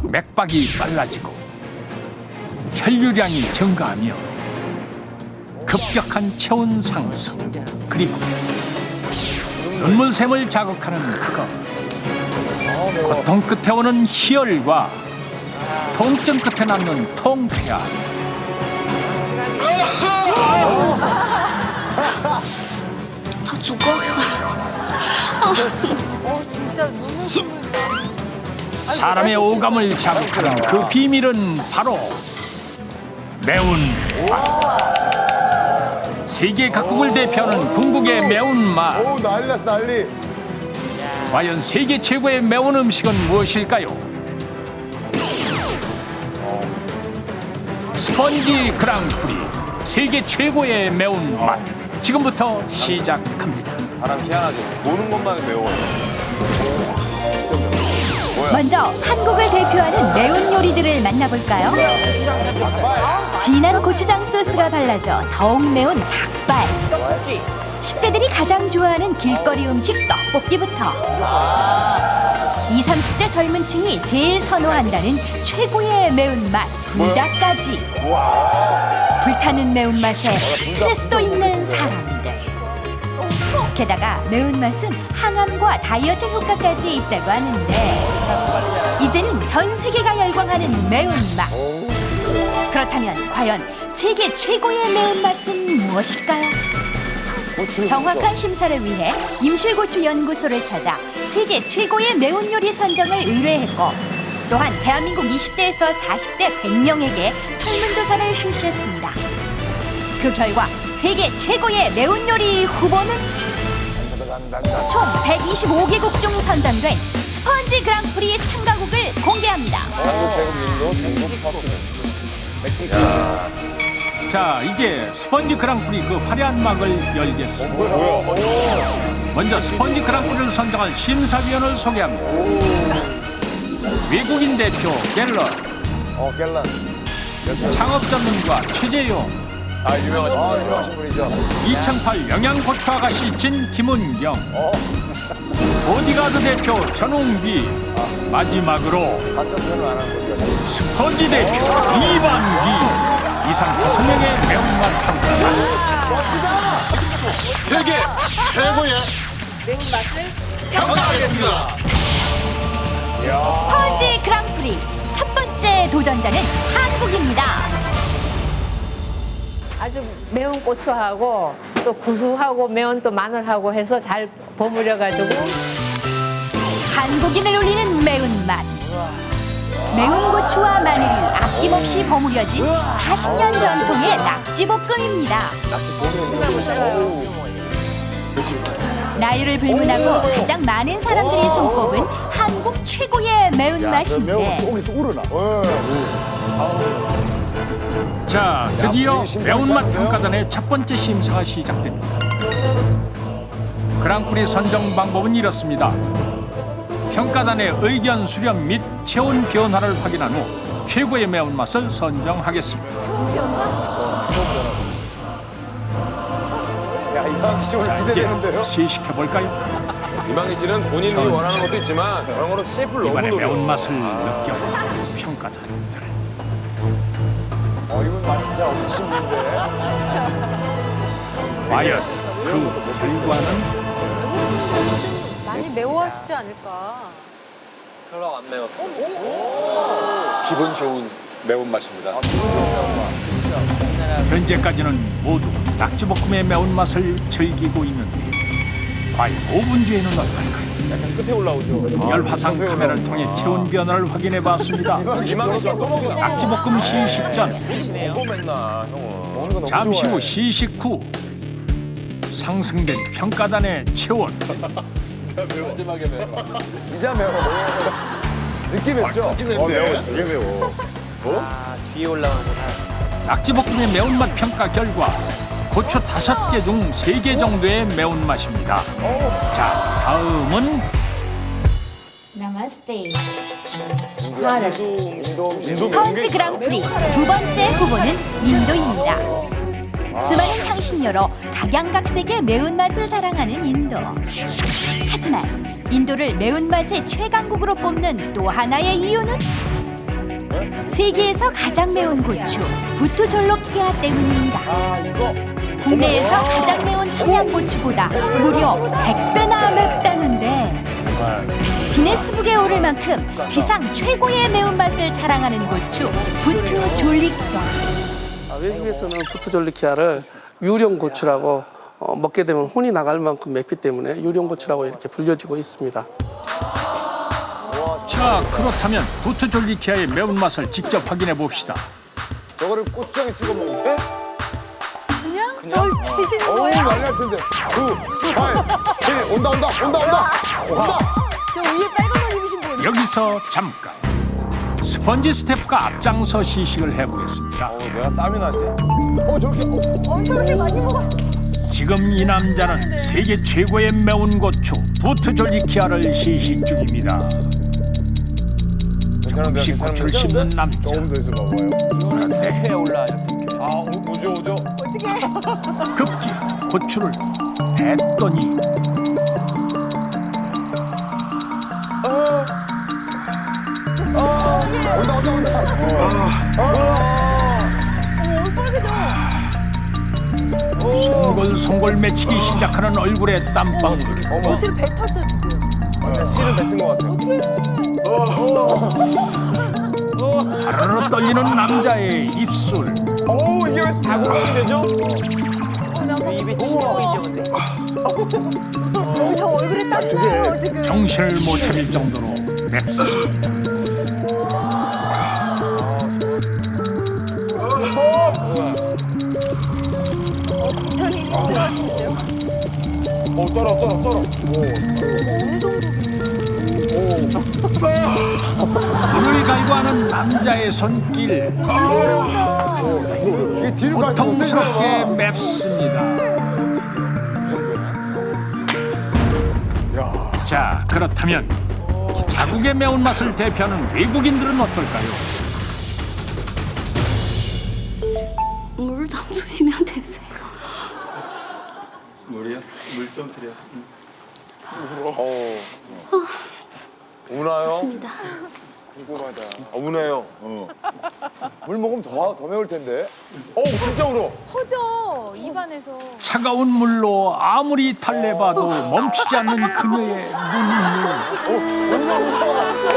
맥박이 빨라지고 혈류량이 증가하며 급격한 체온 상승, 그리고 눈물샘을 자극하는 그것, 고통 끝에 오는 희열과 통증 끝에 남는 통쾌함. 다 죽었어요. 사람의 오감을 자극하는 그 비밀은 바로 매운맛. 세계 각국을 대표하는 궁극의 매운맛. 오, 난리 났어, 난리. 과연 세계 최고의 매운 음식은 무엇일까요? 스펀지 그랑프리 세계 최고의 매운맛, 지금부터 시작합니다. 사람 희한하죠. 보는 것만 매워요. 먼저 한국을 대표하는 매운 요리들을 만나볼까요? 진한 고추장 소스가 발라져 더욱 매운 닭발. 10대들이 가장 좋아하는 길거리 음식 떡볶이부터 20, 30대 젊은 층이 제일 선호한다는 최고의 매운맛 불닭까지. 불타는 매운맛에 스트레스도 있는 사람들. 게다가 매운맛은 항암과 다이어트 효과까지 있다고 하는데 이제는 전 세계가 열광하는 매운맛. 그렇다면 과연 세계 최고의 매운맛은 무엇일까요? 정확한 심사를 위해 임실고추연구소를 찾아 세계 최고의 매운 요리 선정을 의뢰했고, 또한 대한민국 20대에서 40대 100명에게 설문조사를 실시했습니다. 그 결과 세계 최고의 매운 요리 후보는 총 125개국 중 선정된 스펀지 그랑프리 참가국을 공개합니다. 자, 이제 스펀지 그랑프리 그 화려한 막을 열겠습니다. 먼저 스펀지 그랑프리를 선정한 심사위원을 소개합니다. 외국인 대표 갤런, 갤런. 창업 전문가 최재용, 유명하신 분이죠. 2008 영양고추 아가씨 진 김은경, 보디가드 대표 전웅기, 마지막으로 간접 표현을 안 하는 거죠. 스펀지 대표 이반기. 이상 5명의 매운맛 평가. 세계 최고의 평가하겠습니다. 스펀지 그랑프리 첫 번째 도전자는 한국입니다. 아주 매운 고추하고 또 구수하고 매운 또 마늘하고 해서 잘 버무려가지고 한국인을 울리는 매운맛. 매운 고추와 마늘이 아낌없이 버무려진 40년 전통의 낙지볶음입니다. 나이를 불문하고 가장 많은 사람들이 손꼽은 한국 최고의 매운맛인데 자, 드디어 매운맛 평가단의 첫 번째 심사가 시작됩니다. 그랑프리 선정 방법은 이렇습니다. 평가단의 의견 수렴 및 체온 변화를 확인한 후 최고의 매운맛을 선정하겠습니다. 야, 이방기 씨 오늘 이제 기대되는데요? 시식해볼까요? 이방희 씨는 본인이 전- 원하는 것도 있지만 저런 거는 셰프를 너무 이번에 노려. 매운맛을 느껴보는 평가단들. 이분 맛 진짜 없으신 분인데. 과연 그 결과는? 많이 매워하시지 않을까. 별로 안 매웠어. 기분 좋은 매운맛입니다. 현재까지는 모두 낙지볶음의 매운맛을 즐기고 있는데 과연 5분 뒤에는 어떨까요? 약간 끝에 올라오죠. 열화상 카메라를 통해 체온 변화를 확인해봤습니다. 이방기 씨가 써먹은 낙지볶음 시식 전, 먹는 거 너무 잠시 후 좋아해. 시식 후 상승된 평가단의 체온. 이자 매워. 느낌 있죠? 매워. 되게 매워. 낙지볶음의 매운맛 평가 결과 고추 5개 중 3개 정도의 매운맛입니다. 자, 다음은 나마스테. 인도 스펀지 그랑프리 두 번째 후보는 인도입니다. 수많은 향신료로 각양각색의 매운맛을 자랑하는 인도. 하지만 인도를 매운맛의 최강국으로 뽑는 또 하나의 이유는 세계에서 가장 매운 고추 부투졸로키아 때문입니다. 국내에서 가장 매운 청양고추보다 무려 100배나 맵다는데 기네스북에 오를 만큼 지상 최고의 매운맛을 자랑하는 고추 부투졸리키아. 외국에서는 부투졸리키아를 유령고추라고 먹게 되면 혼이 나갈 만큼 맵기 때문에 유령고추라고 이렇게 불려지고 있습니다. 자, 그렇다면 부투졸리키아의 매운맛을 직접 확인해 봅시다. 저거를 고추장에 찍어 먹는데? 그냥 드시는 어우, 거예요? 난리 날 텐데. 9, 8, 7, 온다. 저 위에 빨간 옷 입으신 분. 여기서 잠깐 스펀지 스태프가 앞장서 시식을 해보겠습니다. 내가 땀이 나지? 저렇게 많이 먹었어. 지금 이 남자는 세계 최고의 매운 고추 부투졸리키아를 시식 중입니다. 조금씩 고추를 씹는 남자. 조금 더 있어 봐봐요. 대패에 올라와요. 아, 오죠. 급기 고추를 뱉더니 온다. 송골송골 맺히기 시작하는 얼굴에 땀방울. 고추를 뱉었죠 지금. 씨를 뱉은 것 같아. 하르르 떨리는 남자의 입술. 어우, 이게 왜 다구멍이 되죠? 입이 침 보이죠, 근데. 저 얼굴에 땀이 나요 지금. 정신을 못 차릴 정도로 맵습니다. 떨어. 눈을 갈구하는 남자의 손길. 이게 뒤로 갈수록 고통스럽게 세게 맵습니다. 자, 그렇다면 자국의 매운맛을 대표하는 외국인들은 어떨까요? 물 담수시면 되세요. 우나요? 맞습니다. 우네요. 물 먹으면 더 매울 텐데. 진짜 울어. 퍼져 입안에서. 차가운 물로 아무리 달래봐도 멈추지 않는 그녀의 눈물.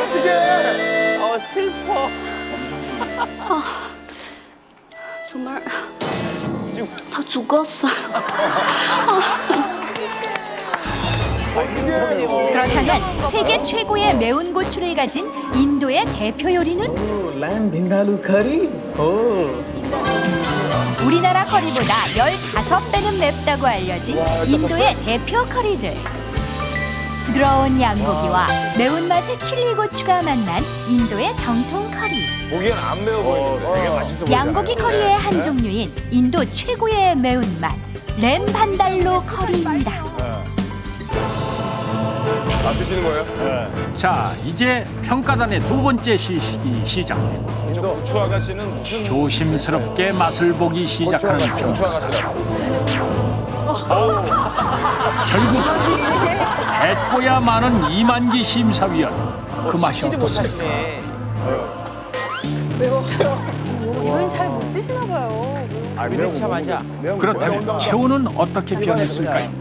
어떡해. 슬퍼. 정말 다 죽었어요. 그렇다면 세계 최고의 매운 고추를 가진 인도의 대표 요리는? 램 빈다루 커리? 우리나라 커리보다 15배는 맵다고 알려진 인도의 대표 커리를 부드러운 양고기와 매운맛의 칠리 고추가 만난 인도의 정통 커리. 보기엔 안 매워 보이는데 되게 맛있어 양고기 커리의 한 종류인 인도 최고의 매운맛 램 반달로 커리입니다. 드시는 거예요? 자, 이제 평가단의 두 번째 시식이 시작되고 고추 아가씨는 무슨 조심스럽게 맛을 보기 시작하는 고추 평가. 아가씨라고. 결국 뱉고야 마는 이만기 심사위원. 그 맛이 어떻습니까? 이건 잘 못 드시나 봐요. 그렇다면 채우는 어떻게 변했을까요?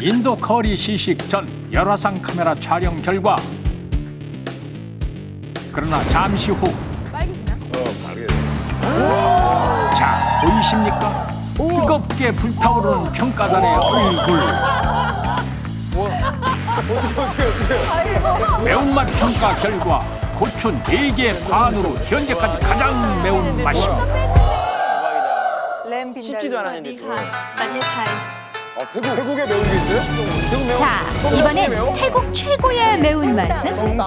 인도 커리 시식 전 열화상 카메라 촬영 결과. 그러나 잠시 후. 자, 보이십니까? 뜨겁게 불타오르는 평가단의 얼굴. 매운맛 평가 결과 고추 4개 반으로 현재까지 가장 매운 맛입니다. 램 빈달. 쉽지도 않았는데. 태국에 매운 게 있어요? 자, 이번엔 태국 최고의 매운맛은?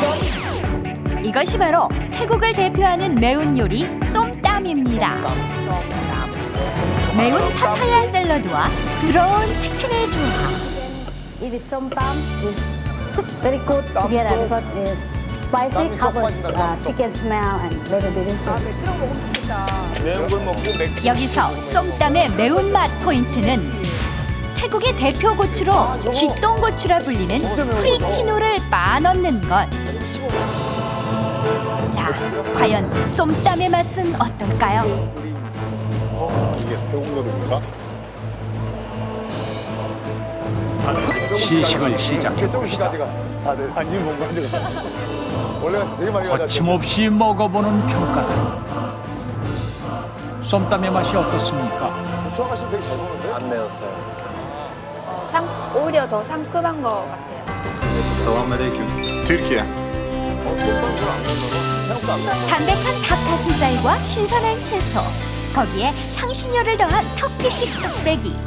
이것이 바로 태국을 대표하는 매운 요리 쏨땀입니다. 매운 파파야 샐러드와 부드러운 치킨의 조합. It is somtam is very good together because it's spicy, covers chicken smell and very delicious. 매운 걸 먹고 맥주. 여기서 쏨땀의 매운맛 포인트는 태국의 대표 고추로 쥐똥고추라 불리는 프리키노를 빠 넣는 것. 과연 쏨땀의 맛은 어떨까요? 이게 태국노래입니까? 시식을 시작해 이게 봅시다. 조금씩까지가 다들 아니 뭔가 지금 원래 되게 많이 가자. 거침없이 먹어보는 평가단. 쏨땀의 맛이 어떻습니까? 고추 아가씨 되게 잘 먹는데? 안 매웠어요. 오히려 더 상큼한 것 같아요. Türkiye. 담백한 닭가슴살과 신선한 채소, 거기에 향신료를 더한 터키식 뚝배기.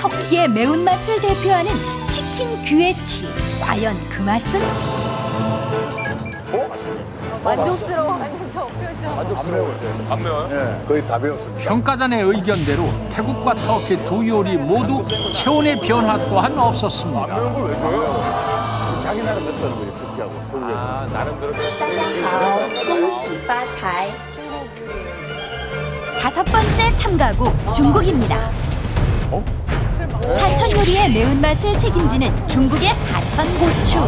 터키의 매운맛을 대표하는 치킨 귀에치. 과연 그 맛은? 만족스러워. 완전 저 표정. 만족스러워요. 안 매워요? 네, 거의 다 배웠습니다. 평가단의 의견대로 태국과 터키 두 요리 모두 체온의 변화 또한 없었습니다. 매운 걸 왜 줘요? 자기 나름 맵다는 거지, 특기하고. 아, 나름대로. 다섯 번째 참가국 중국입니다. 사천 요리의 매운맛을 책임지는 중국의 사천 고추.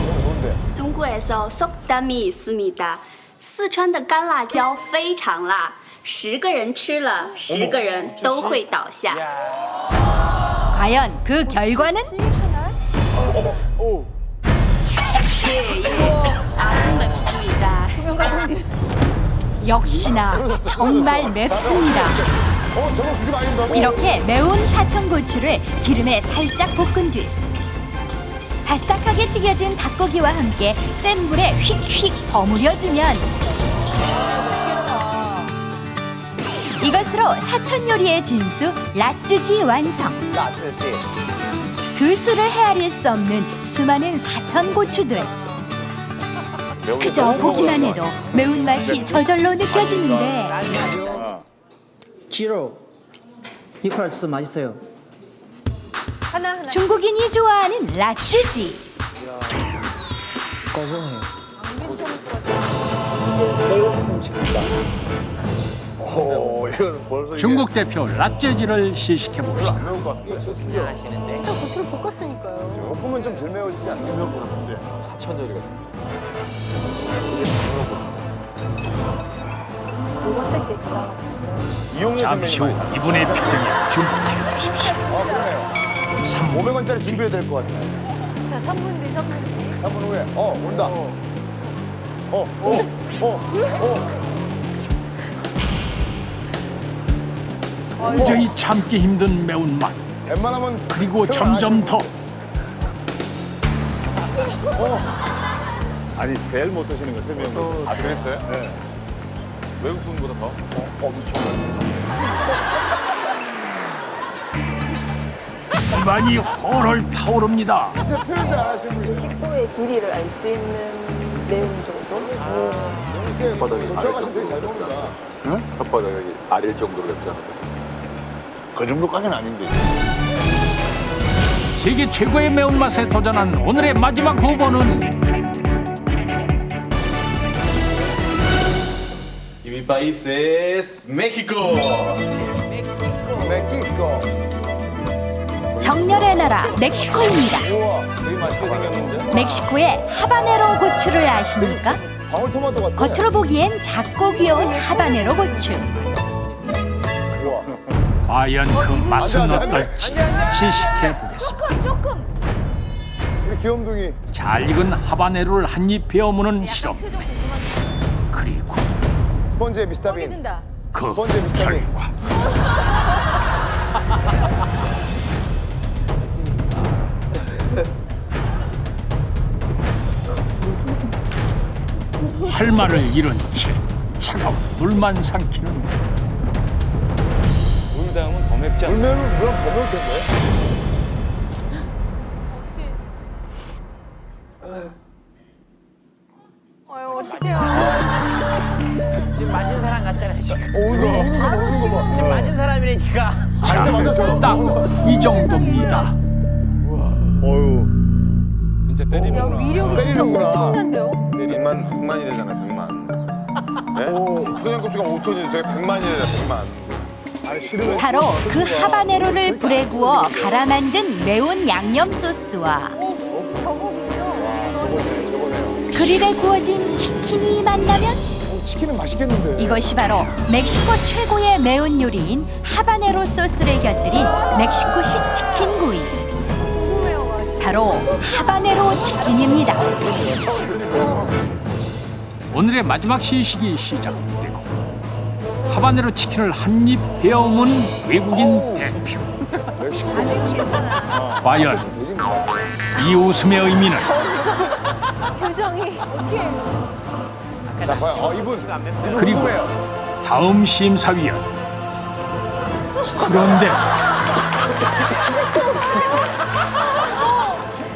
중국에서 속담이 있습니다. 四川的干辣椒非常辣，10个人吃了，10个人都会倒下。 과연 그 결과는? 예, 이거 아주 맵습니다. 역시나 정말 맵습니다. 저거 그게 많이 된다고? 이렇게 매운 사천 고추를 기름에 살짝 볶은 뒤 바삭하게 튀겨진 닭고기와 함께 센 불에 휙휙 버무려주면 이것으로 사천 요리의 진수 라쯔지 완성. 라떼지. 그 수를 헤아릴 수 없는 수많은 사천 고추들. 그저 보기만 해도 매운맛이 저절로 느껴지는데 지로 이퀄스 맛있어요. 중국인이 좋아하는 라쯔지. 고소해요. 오, 이건 벌써 중국 대표 라쯔지를 시식해 봅시다. 하시는데. 고추를 볶았으니까요. 볶으면 좀 덜 매워지지 않나? 매워 보이는데. 사천 요리 같은. 두 번째 게 기가 막히는데. 이용료 잠시 후 이분의 표정에 주목해 주십시오. 아, 그러네요. 500원짜리 준비해야 될 것 같아요. 자, 3분 뒤, 3분 뒤. 3분 후에. 온다. 도저히 참기 힘든 매운맛. 웬만하면. 그리고 점점 더 아니, 제일 못 드시는 것 때문에. 아, 그랬어요? 네. 외국 분보다 더? 입안이 헐헐 타오릅니다. 진짜 표현 잘 하시는 분이. 식도의 길이를 알 수 있는 매운 정도? 이렇게 고추 아가씨 되게 잘 먹는다. 혓바닥 여기 아릴 정도로 맵잖아요. 그 정도까지는 아닌데. 세계 최고의 매운맛에 도전한 오늘의 마지막 후보는 Mi país es México. 멕시코. 정열의 나라 멕시코입니다. 우와. 되게 맛있게 생겼는데? 멕시코의 하바네로 고추를 아십니까? 방울토마토 같아. 겉으로 보기엔 작고 귀여운 하바네로 고추. 우와. 과연 그 맛은 어떨지 시식해 보겠습니다. 우리 귀염둥이. 잘 익은 하바네로를 한 입 베어무는 실험. 그리고 스펀지의 미스터빈. 그 스펀지의 미스터빈. 결과. 할 말을 잃은 채 차가운 물만 삼키는데 물 닿으면 더 맵지 않나요? 물면은 물은 더 매울 텐데. 지금 맞은 사람 같잖아요. 지금. 우는 거 봐. 지금 맞은 사람이니까. 자, 딱 이 정도입니다. 어유. 진짜 때리는구나. 위력이 때리는구나. 엄청난데요? 100만이 되잖아요, 100만. 네? 오. 청양고추가 5천이죠. 저게 100만이 되잖아, 100만. 아, 싫으면. 바로 그 하바네로를 불에 구워 갈아 만든 매운 양념 소스와 저거네요. 그 그릴에 구워진 치킨이 만나면 치킨은 맛있겠는데. 이것이 바로 멕시코 최고의 매운 요리인 하바네로 소스를 곁들인 멕시코식 치킨 구이. 바로 하바네로 치킨입니다. 오늘의 마지막 시식이 시작되고 하바네로 치킨을 한 입 베어문 외국인 대표. 과연 이 웃음의 의미는? 표정이 어떻게? 자, 봐요. 이분. 그리고 다음 심사위원. 그런데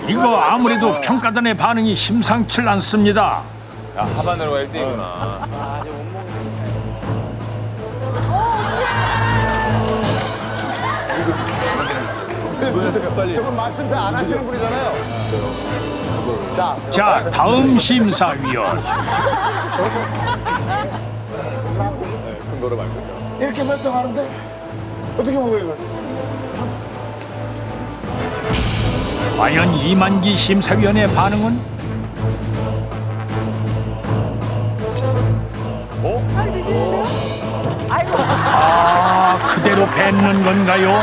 이거 아무래도 평가단의 반응이 심상치 않습니다. 야, 하바네로가 1등이구나. 저분 말씀 잘 안 하시는 분이잖아요. 자, 다음 심사위원. 큰 거로 말고. 이렇게 말평하는데 어떻게 먹어요 이걸? 과연 이만기 심사위원의 반응은? 아, 그대로 뱉는 건가요?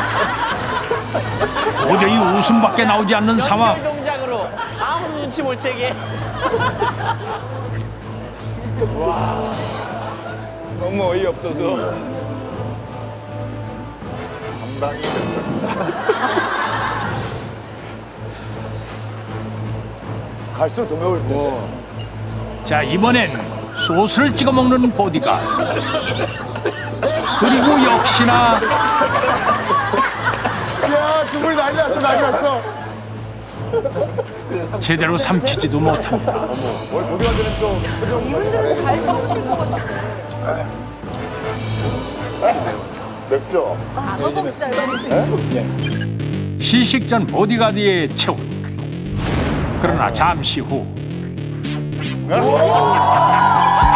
도저히 웃음밖에 나오지 않는 상황. 동작으로 아무 눈치 못 채게. 너무 어이없어서. 감당이 갈수록 더 매울 때. 자, 이번엔 소스를 찍어 먹는 보디가드. 그리고 역시나 야, 그분이 난리 났어, 난리 났어. 제대로 삼키지도 못합니다. 뭘 보디가드는 좀 표정. 이분들은 잘 썩칠 것 같아. 맵죠? 시식 전 보디가드의 체온. 그러나 잠시 후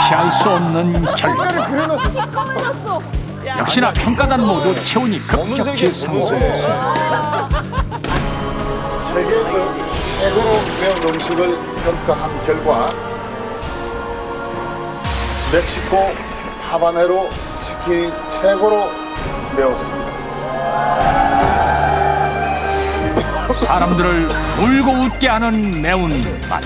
피할 수 없는 결과. 역시나 평가단 모두 체온이 급격히 상승했습니다. 세계에서 최고로 매운 음식을 평가한 결과 멕시코 하바네로 치킨이 최고로 매웠습니다. 사람들을 울고 웃게 하는 매운 맛.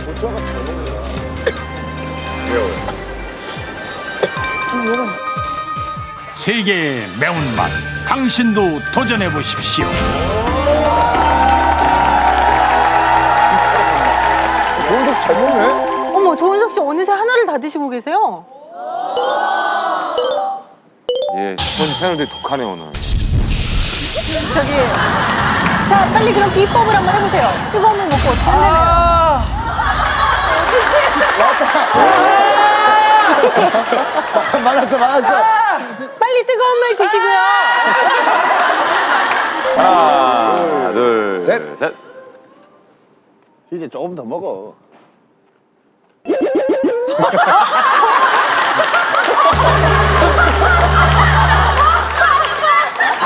세계의 매운맛, 당신도 도전해 보십시오. 조은석 잘 먹네? 어머, 조은석 씨 어느새 하나를 다 드시고 계세요? 예, 전 패널들이 독하네, 오늘. 저기, 자, 빨리 그럼 비법을 한번 해보세요. 뜨거운 물 먹고 어떻게 하려면. 맞았어, 맞았어. 빨리 뜨거운 물 드시고요. 하나, 둘, 셋. 이제 조금 더 먹어.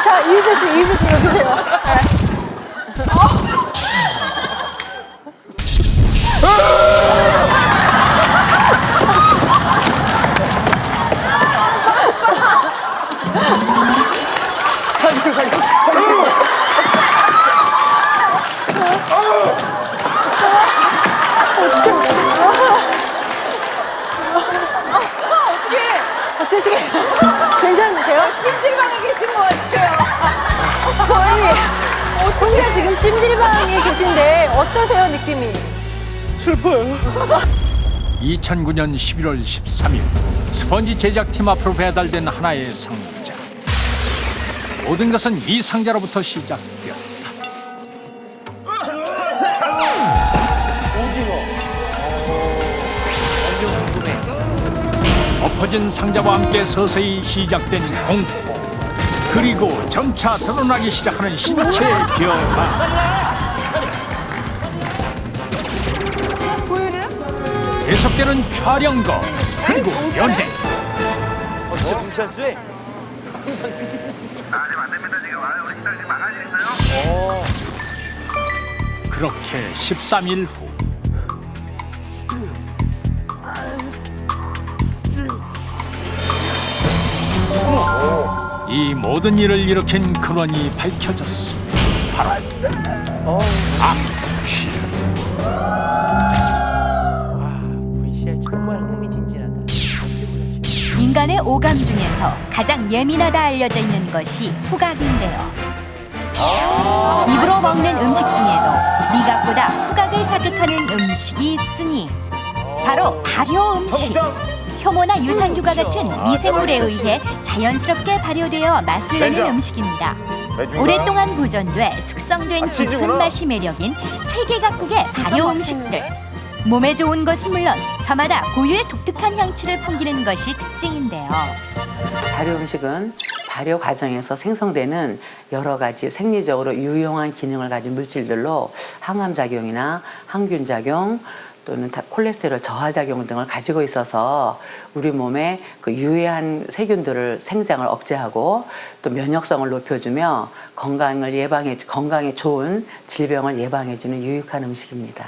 자, 이휘재 씨 이거 드세요. 어떠시게? 괜찮으세요? 찜질방에 계신 것 같아요. 거의 혼자 지금 찜질방에 계신데 어떠세요, 느낌이? 슬퍼요. 2009년 11월 13일 스펀지 제작팀 앞으로 배달된 하나의 상자. 모든 것은 이 상자로부터 시작되었다. 엎어진 상자와 함께 서서히 시작된 공포. 그리고 점차 드러나기 시작하는 신체 변화. 계속되는 촬영거 그리고 연애. 진짜 뭉치할 수 해? 그렇게 13일 후 이 모든 일을 일으킨 근원이 밝혀졌습니다. 바로 악취. VCR 정말 흥미진진하다. 인간의 오감 중에서 가장 예민하다 알려져 있는 것이 후각인데요. 입으로 먹는 음식 중에도 미각보다 후각을 자극하는 음식이 있으니 바로 발효 음식. 효모나 유산균과 같은 미생물에 의해 자연스럽게 발효되어 맛을 내는 음식입니다. 오랫동안 보존돼 숙성된 깊은 맛이 매력인 세계 각국의 발효 음식들. 몸에 좋은 것은 물론 저마다 고유의 독특한 향취를 풍기는 것이 특징인데요. 발효 음식은 발효 과정에서 생성되는 여러 가지 생리적으로 유용한 기능을 가진 물질들로 항암 작용이나 항균 작용 또는 콜레스테롤 저하 작용 등을 가지고 있어서 우리 몸에 그 유해한 세균들을 생장을 억제하고 또 면역성을 높여주며 건강에 좋은 질병을 예방해주는 유익한 음식입니다.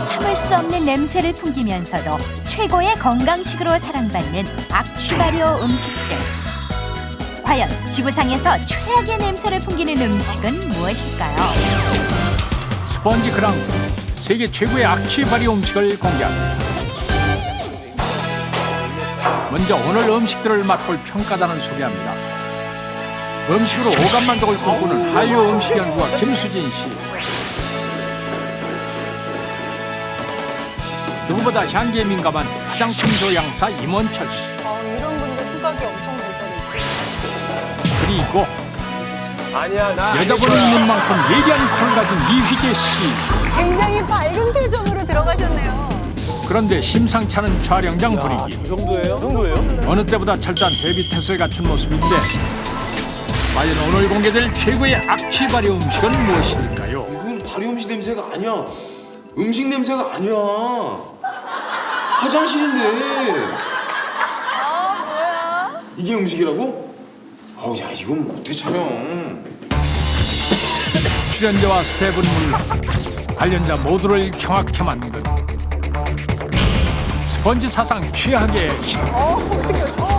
참을 수 없는 냄새를 풍기면서도 최고의 건강식으로 사랑받는 악취 발효 음식들. 과연 지구상에서 최악의 냄새를 풍기는 음식은 무엇일까요? 스펀지 그랑프 세계 최고의 악취 발효 음식을 공개합니다. 먼저 오늘 음식들을 맛볼 평가단을 소개합니다. 음식으로 오감 만족을 꿈꾸는 한류 음식 연구가 김수진 씨. 누구보다 향기에 민감한 화장품 조향사 임원철 씨. 이런 분들 후각이 엄청 발달해 있죠. 그리고 아니야, 나 여자보는 눈만큼 예리한 코를 가진 이휘재 씨. 굉장히 밝은 표정으로 들어가셨네요. 그런데 심상치 않은 촬영장 분위기. 이 정도예요? 어느 때보다 철저한 대비태세를 갖춘 모습인데 과연 오늘 공개될 최고의 악취 발효 음식은 무엇일까요? 이건 발효 음식 냄새가 아니야. 음식 냄새가 아니야. 화장실인데. 뭐야? 이게 음식이라고? 아우, 야, 이건 어떻게 촬영? 출연자와 스태프는 물론 관련자 모두를 경악해 만든 스펀지 사상 최악의 실험.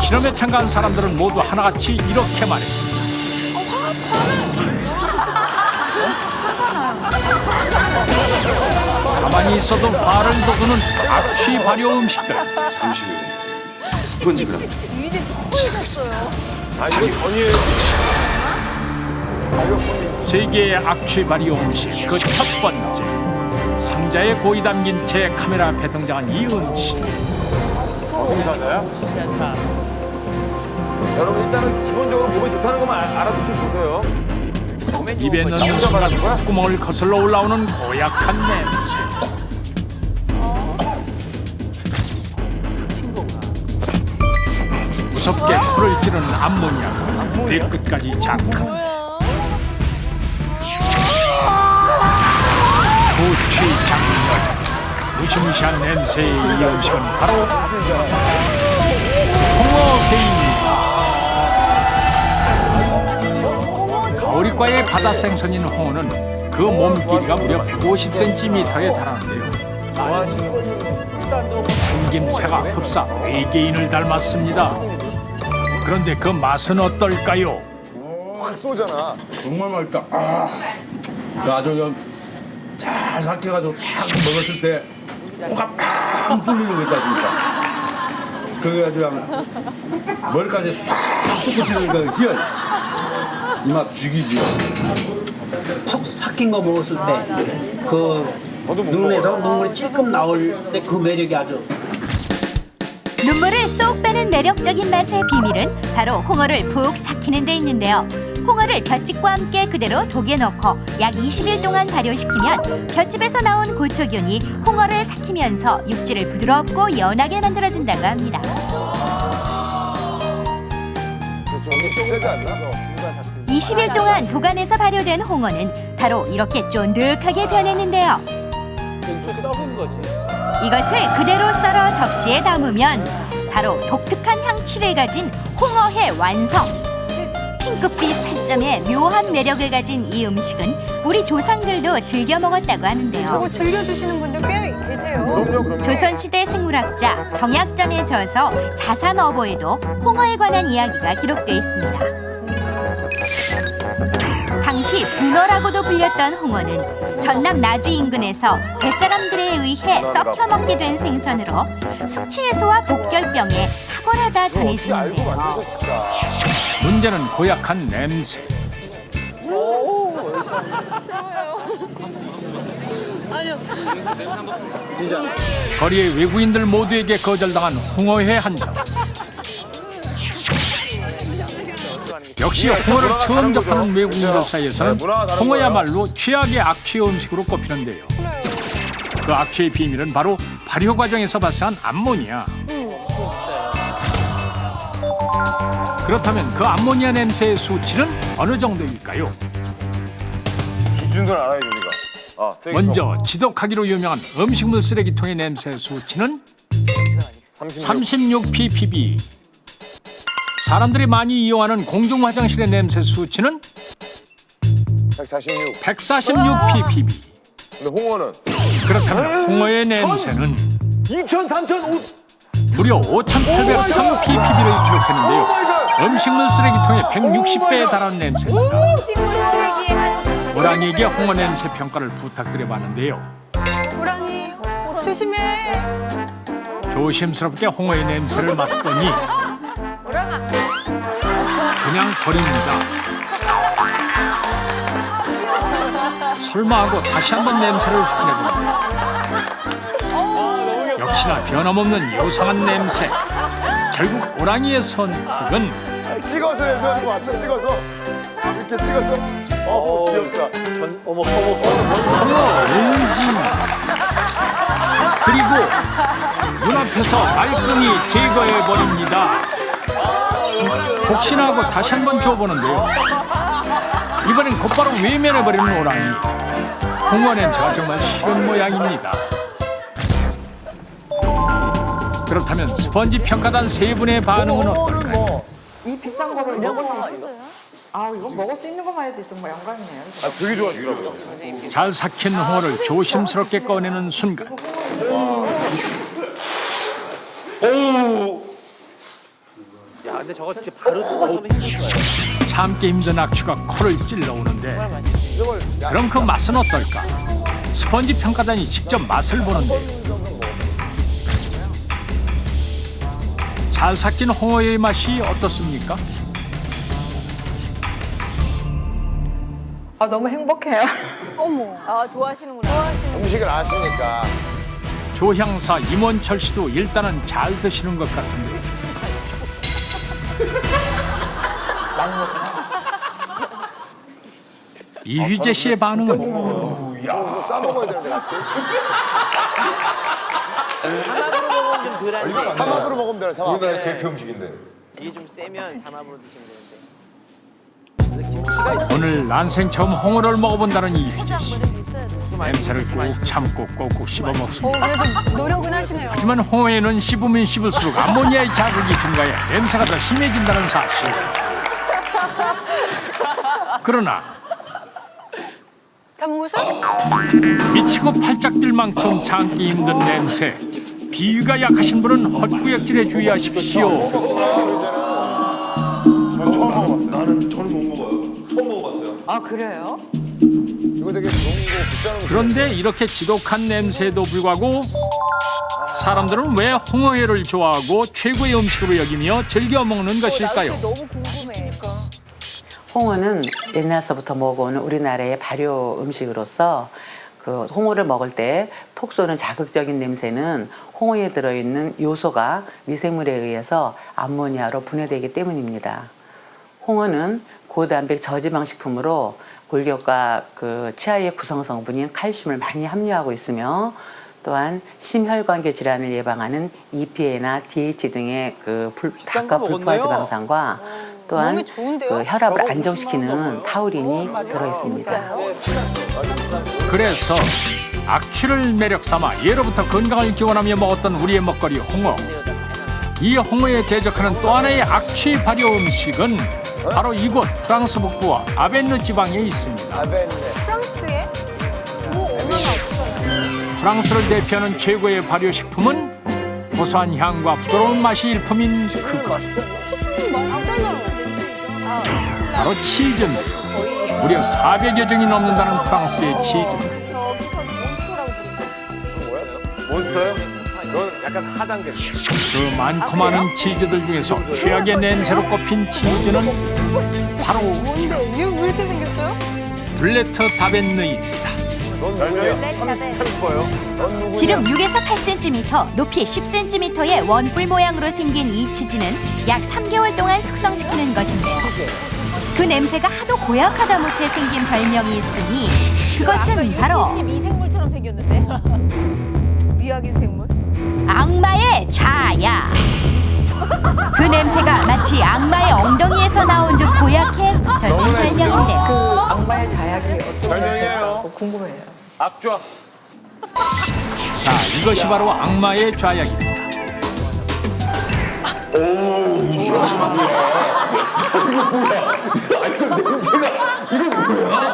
실험에 참가한 사람들은 모두 하나같이 이렇게 말했습니다. 가만히 있어도 발을 돋우는 악취 발효 음식들. 잠시 후에 스펀지 그랑. 이휘재 씨 코를 졌어요. 아, 이거 전이에요. 세계의 악취 발효 음식 그 첫 번째. 상자에 고이 담긴 채 카메라 앞에 등장한 이 음식. 저승사자야? 여러분 일단은 기본적으로 몸에 좋다는 것만 알아두시고 보세요. 입에 넣는 순간 구멍을 거슬러 올라오는 고약한 냄새. 무섭게 코를 찌르는 암모니아. 뒤끝까지 자극하는 고취 장렬. 무시무시한 냄새의 이 음식은 바로 홍어회입니다. 가오리과의 바다 생선인 홍어는 그 몸 길이가 무려 150cm에 달하는데요. 생김새가 흡사 외계인을 닮았습니다. 그런데 그 맛은 어떨까요? 확 쏘잖아. 정말 맛있다. 아주 잘 삭혀가지고 딱 먹었을 때 코가 팍 뚫리는 거 있지 않습니까? 그래가지고 그냥 머리까지 싹 솟구치는 그 희열. 이 맛 죽이지요. 푹 삭힌 거 먹었을 때 그 눈에서 눈물이 찔끔 나올 때 그 매력이 아주. 눈물을 쏙 빼는 매력적인 맛의 비밀은 바로 홍어를 푹 삭히는 데 있는데요. 홍어를 볏짚과 함께 그대로 독에 넣고 약 20일 동안 발효시키면 볏짚에서 나온 고초균이 홍어를 삭히면서 육질을 부드럽고 연하게 만들어준다고 합니다. 세지 않나? 20일 동안 도간에서 발효된 홍어는 바로 이렇게 쫀득하게 변했는데요. 썩은 거지. 이것을 그대로 썰어 접시에 담으면 바로 독특한 향취를 가진 홍어회 완성. 핑크빛 살점에 묘한 매력을 가진 이 음식은 우리 조상들도 즐겨 먹었다고 하는데요. 저거 즐겨 드시는 분들 꽤 계세요. 그럼요. 조선시대 생물학자 정약전에 져서 자산어보에도 홍어에 관한 이야기가 기록돼 있습니다. 당시 붕어라고도 불렸던 홍어는 전남 나주 인근에서 뱃사람들에 의해 썩혀 먹게 된 생선으로 숙취 해소와 복결병에 탁월하다 전해지는데요. 문제는 고약한 냄새. 거리의 외국인들 모두에게 거절당한 홍어회 한 점. 역시 홍어를 처음 접하는 외국인들 사이에서는 홍어야말로 최악의 악취 음식으로 꼽히는데요. 그 악취의 비밀은 바로 발효 과정에서 발생한 암모니아. 그렇다면 그 암모니아 냄새의 수치는 어느 정도일까요? 기준을 알아야죠, 우리가. 먼저 지독하기로 유명한 음식물 쓰레기통의 냄새 수치는 36 ppb. 사람들이 많이 이용하는 공중 화장실의 냄새 수치는 146 ppb. 근데 홍어는? 그렇다면 홍어의 냄새는 2,000, 3,000, 무려 5,803 ppb를 기록했는데요. 음식물 쓰레기통의 160배에 달하는 냄새입니다. 호랑이에게 홍어 냄새 평가를 부탁드려봤는데요. 호랑이 조심해. 조심스럽게 홍어의 냄새를 맡더니 그냥 버립니다. 설마 하고 다시 한번 냄새를 확인해봅니다. 역시나 변함없는 요상한 냄새. 결국 호랑이의 선택은 찍어서 해서 가지고 왔어. 찍어서 이렇게 찍어서. 귀엽다. 홍어 응징. 그리고 눈앞에서 말끔히 제거해버립니다. 혹시나 하고 다시 한번 줘보는데요. 이번엔 곧바로 외면해버리는 호랑이. 홍어 냄새가 정말 싫은 모양입니다. 그렇다면 스펀지 평가단 세 분의 반응은 어떨까요? 이 비싼 거를 먹을 수 있어요? 아, 이거 먹을 수 있는 것만 해도 정말 영광이네요. 되게 좋아하시더라고요. 잘 삭힌 홍어를 조심스럽게 꺼내는 순간. 야, 근데 저거 진짜 바로 뜯었으면 힘들어요. 참기 힘든 악취가 코를 찔러오는데 그럼 그 맛은 어떨까? 스펀지 평가단이 직접 맛을 보는데 잘 삭힌 홍어의 맛이 어떻습니까? 아, 너무 행복해요. 어머. 아, 좋아하시는구나. 음식을 아시니까. 조향사 임원철 씨도 일단은 잘 드시는 것 같은데요. 이휘재 씨의 반응은 싸먹어야 되는데 같이. 삼합으로 먹으면 좀 덜한데. 삼합으로 먹으면 돼요. 삼합. 우리나라 대표 음식인데. 이게 좀 세면 삼합으로 드시면 되는데. 오늘 난생 처음 홍어를 먹어본다는 이휘재 씨. 냄새를 꾹 참고 꼭꼭 씹어 먹습니다. 그래도 노력은 하시네요. 하지만 홍어에는 씹으면 씹을수록 암모니아의 자극이 증가해 냄새가 더 심해진다는 사실. 그러나 다 먹었어? 미치고 팔짝 뛸 만큼 참기 힘든 냄새. 비위가 약하신 분은 헛구역질에 주의하십시오. 저는 못 먹어요. 처음 먹어봤어요. 아, 그래요? 이거 되게 좋은 거 비싼 거. 그런데 이렇게 지독한 냄새에도 불구하고 사람들은 왜 홍어회를 좋아하고 최고의 음식으로 여기며 즐겨 먹는 것일까요? 너무 궁금해. 홍어는 옛날서부터 먹어오는 우리나라의 발효 음식으로서 그 홍어를 먹을 때 톡 쏘는 자극적인 냄새는 홍어에 들어있는 요소가 미생물에 의해서 암모니아로 분해되기 때문입니다. 홍어는 고단백 저지방 식품으로 골격과 그 치아의 구성 성분인 칼슘을 많이 함유하고 있으며 또한 심혈관계 질환을 예방하는 EPA나 DH 등의 그 각각 불포화 지방산과 또한 그 혈압을 안정시키는 타우린이 들어 있습니다. 그래서 악취를 매력 삼아 예로부터 건강을 기원하며 먹었던 우리의 먹거리 홍어. 이 홍어에 대적하는 또 하나의 악취 발효 음식은 바로 이곳 프랑스 북부와 아벤느 지방에 있습니다. 프랑스에? 얼마나 없어요. 프랑스를 대표하는 최고의 발효식품은 고소한 향과 부드러운 맛이 일품인 그것. 바로 치즈인데요. 무려 400여 종이 넘는다는 프랑스의 치즈. 몬스터요? 이건 약간 하단계. 그 많고 많은 치즈들 중에서 최악의 냄새로 꼽힌 치즈는 바로 뭔데? 이거 왜 이렇게 생겼어요? 블레트 다벤느입니다. 참 이뻐요. 지름 6에서 8cm, 높이 10cm의 원뿔 모양으로 생긴 이 치즈는 약 3개월 동안 숙성시키는 것인데요. 그 냄새가 하도 고약하다 못해 생긴 별명이 있으니 그것은 바로 미생물처럼 생겼는데. 미확인 생물? 악마의 좌야. 그 냄새가 마치 악마의 엉덩이에서 나온 듯 고약해 붙여진 별명인데요. 그 악마의 자약이 어떤 별명이에요. 궁금해요. 악좌. 자, 이것이 바로 악마의 좌약입니다.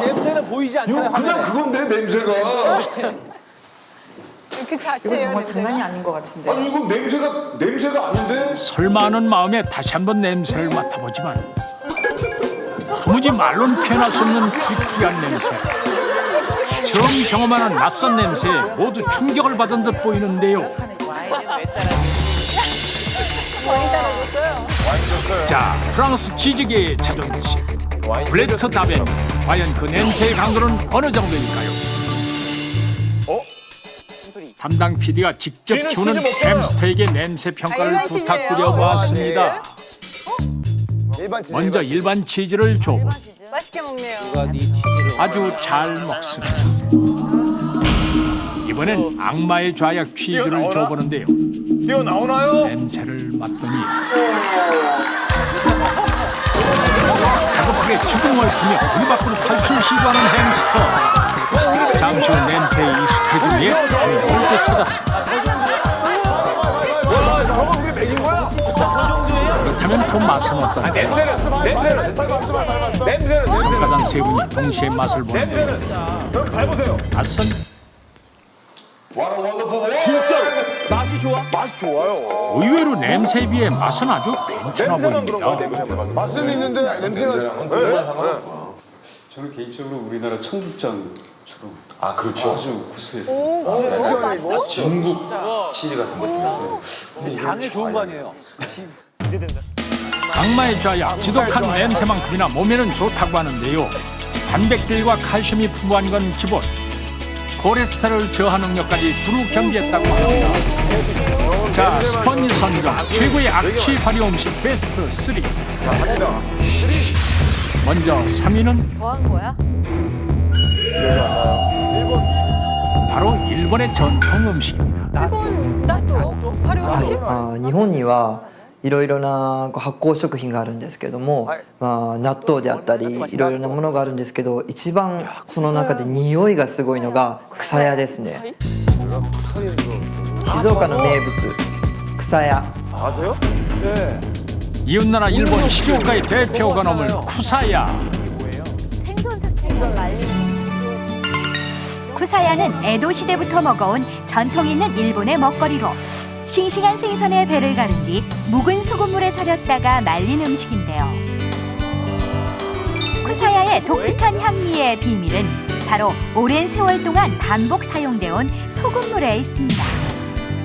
냄새는 보이지 않잖아요. 그냥 그건데 냄새가. 그 이건 자체예요. 정말 장난이 아닌 것 같은데. 아니 이건 냄새가 아닌데? 설마 하는 마음에 다시 한번 냄새를 맡아보지만 도무지 말로는 표현할 수 없는 퀴퀴한 냄새. 처음 경험하는 낯선 냄새에 모두 충격을 받은 듯 보이는데요. 와인 따라줬어요. 자, 프랑스 치즈계의 자존심 블레트 다벤. 과연 그 냄새의 강도는 어느 정도일까요? 담당 PD가 직접 쥐는 키우는 치즈 먹잖아요. 햄스터에게 냄새 평가를 일반 부탁드려봤습니다. 먼저 일반 치즈를 줘보. 맛있게 먹네요. 아주 잘 먹습니다. 이번엔 악마의 좌약 치즈를 줘보는데요. 뛰어나오나요? 냄새를 맡더니 다급하게 주둥을 풀며 문 밖으로 탈출 시도하는 햄스터. 잠시 후 냄새에 익숙해지기 위해 안경을 되찾았습니다. 와, 저거 우리 먹인 거야? 그렇다면 그 맛은 어떨까요? 냄새는. 가장 세 분이 동시에 맛을 보는데요. 냄새는. 여기 잘 보세요. 맛은 진짜로 맛이 좋아? 맛이 좋아요. 의외로 냄새에 비해 맛은 아주 괜찮아 냄새만 그런 거야, 보입니다. 냄새만. 맛은 있는데 냄새가. 저는 개인적으로 우리나라 청국장처럼 아 그렇죠. 아주 구수했어요. 진국 치즈 같은 거. 장에 좋은 거 아니에요? 기대된다. 악마의 좌약, 지독한 냄새만큼이나 몸에는 좋다고 하는데요. 단백질과 칼슘이 풍부한 건 기본. 콜레스테롤 저하 능력까지 두루 겸비했다고 합니다. 자, 스펀지 선정 최고의 악취 발효 음식 베스트 3. 먼저 3위는 더한 거야? 바로 일본의 전통 음식입니다. 일본 나또 발효 음식? 日本にはいろいろな発酵食品があるんですけども、納豆であったりいろいろなものがあるんですけど、一番その中で匂いがすごいのが草屋ですね。静岡の名物草屋。 아세요? 네. 이웃나라 일본 시조가의 대표가 넘을 쿠사야. 생선 삭힌 말린. 쿠사야는 에도 시대부터 먹어온 전통 있는 일본의 먹거리로 싱싱한 생선의 배를 가른 뒤 묵은 소금물에 절였다가 말린 음식인데요. 쿠사야의 독특한 향미의 비밀은 바로 오랜 세월 동안 반복 사용되어 온 소금물에 있습니다.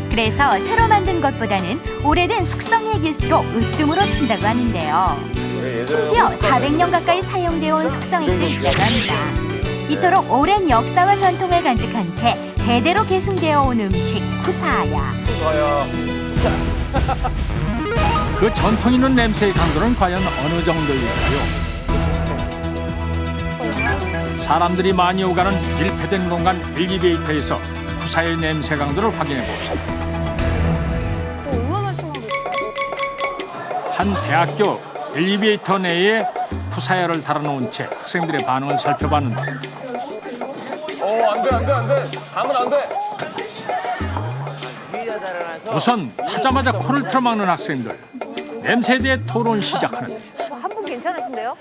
그래서 새로 만든 것보다는 오래된 숙성의 기술로 으뜸으로 친다고 하는데요. 심지어 400년 가까이 사용되어 온 숙성액도 있다고 합니다. 이토록 오랜 역사와 전통을 간직한 채 대대로 계승되어 온 음식 쿠사야. 그 전통 있는 냄새의 강도는 과연 어느 정도일까요? 사람들이 많이 오가는 밀폐된 공간 엘리베이터에서 쿠사야의 냄새 강도를 확인해 봅시다. 얼마나 심하겠어? 한 대학교 엘리베이터 내에 쿠사야를 달아놓은 채 학생들의 반응을 살펴봤는데 안 돼. 가면 안 돼. 우선 하자마자 코를 틀어막는 학생들. 냄새에 대해 토론 시작하는데 저 한 분 괜찮으신데요?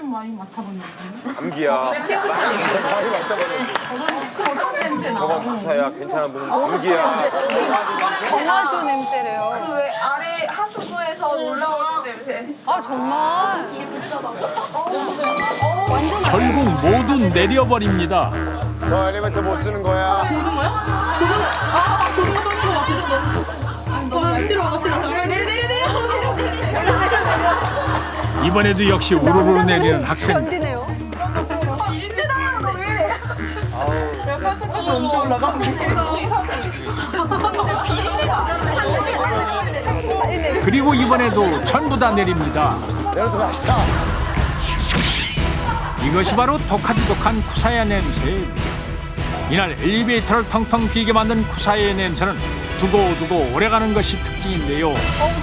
좀 많이 맡아봤는데. 감기야. 많이 맡아봤는데. 저건 구사야. 괜찮아. 감기야. 정화조 냄새래요. 그 왜 아래 하수구에서 올라오는 냄새. 아 정말. 결국 모두 내려버립니다. 저 엘리베이터 못 쓰는 거야. 고등어야? 고등어. 아 고등어 썰는 거 봐. 고등어 너무. 싫어. 내려. 이번에도 역시 우르르 내리는 학생. 견디네요. 이린데다 너 왜 이래? 내 파스까지 언제 올라가? 그리고 이번에도 전부 다 내립니다. 내려도 맛있다. 이것이 바로 독하디독한 쿠사야 냄새의 위력. 이날 엘리베이터를 텅텅 비게 만든 쿠사야의 냄새는 두고두고 오래가는 것이 특징인데요.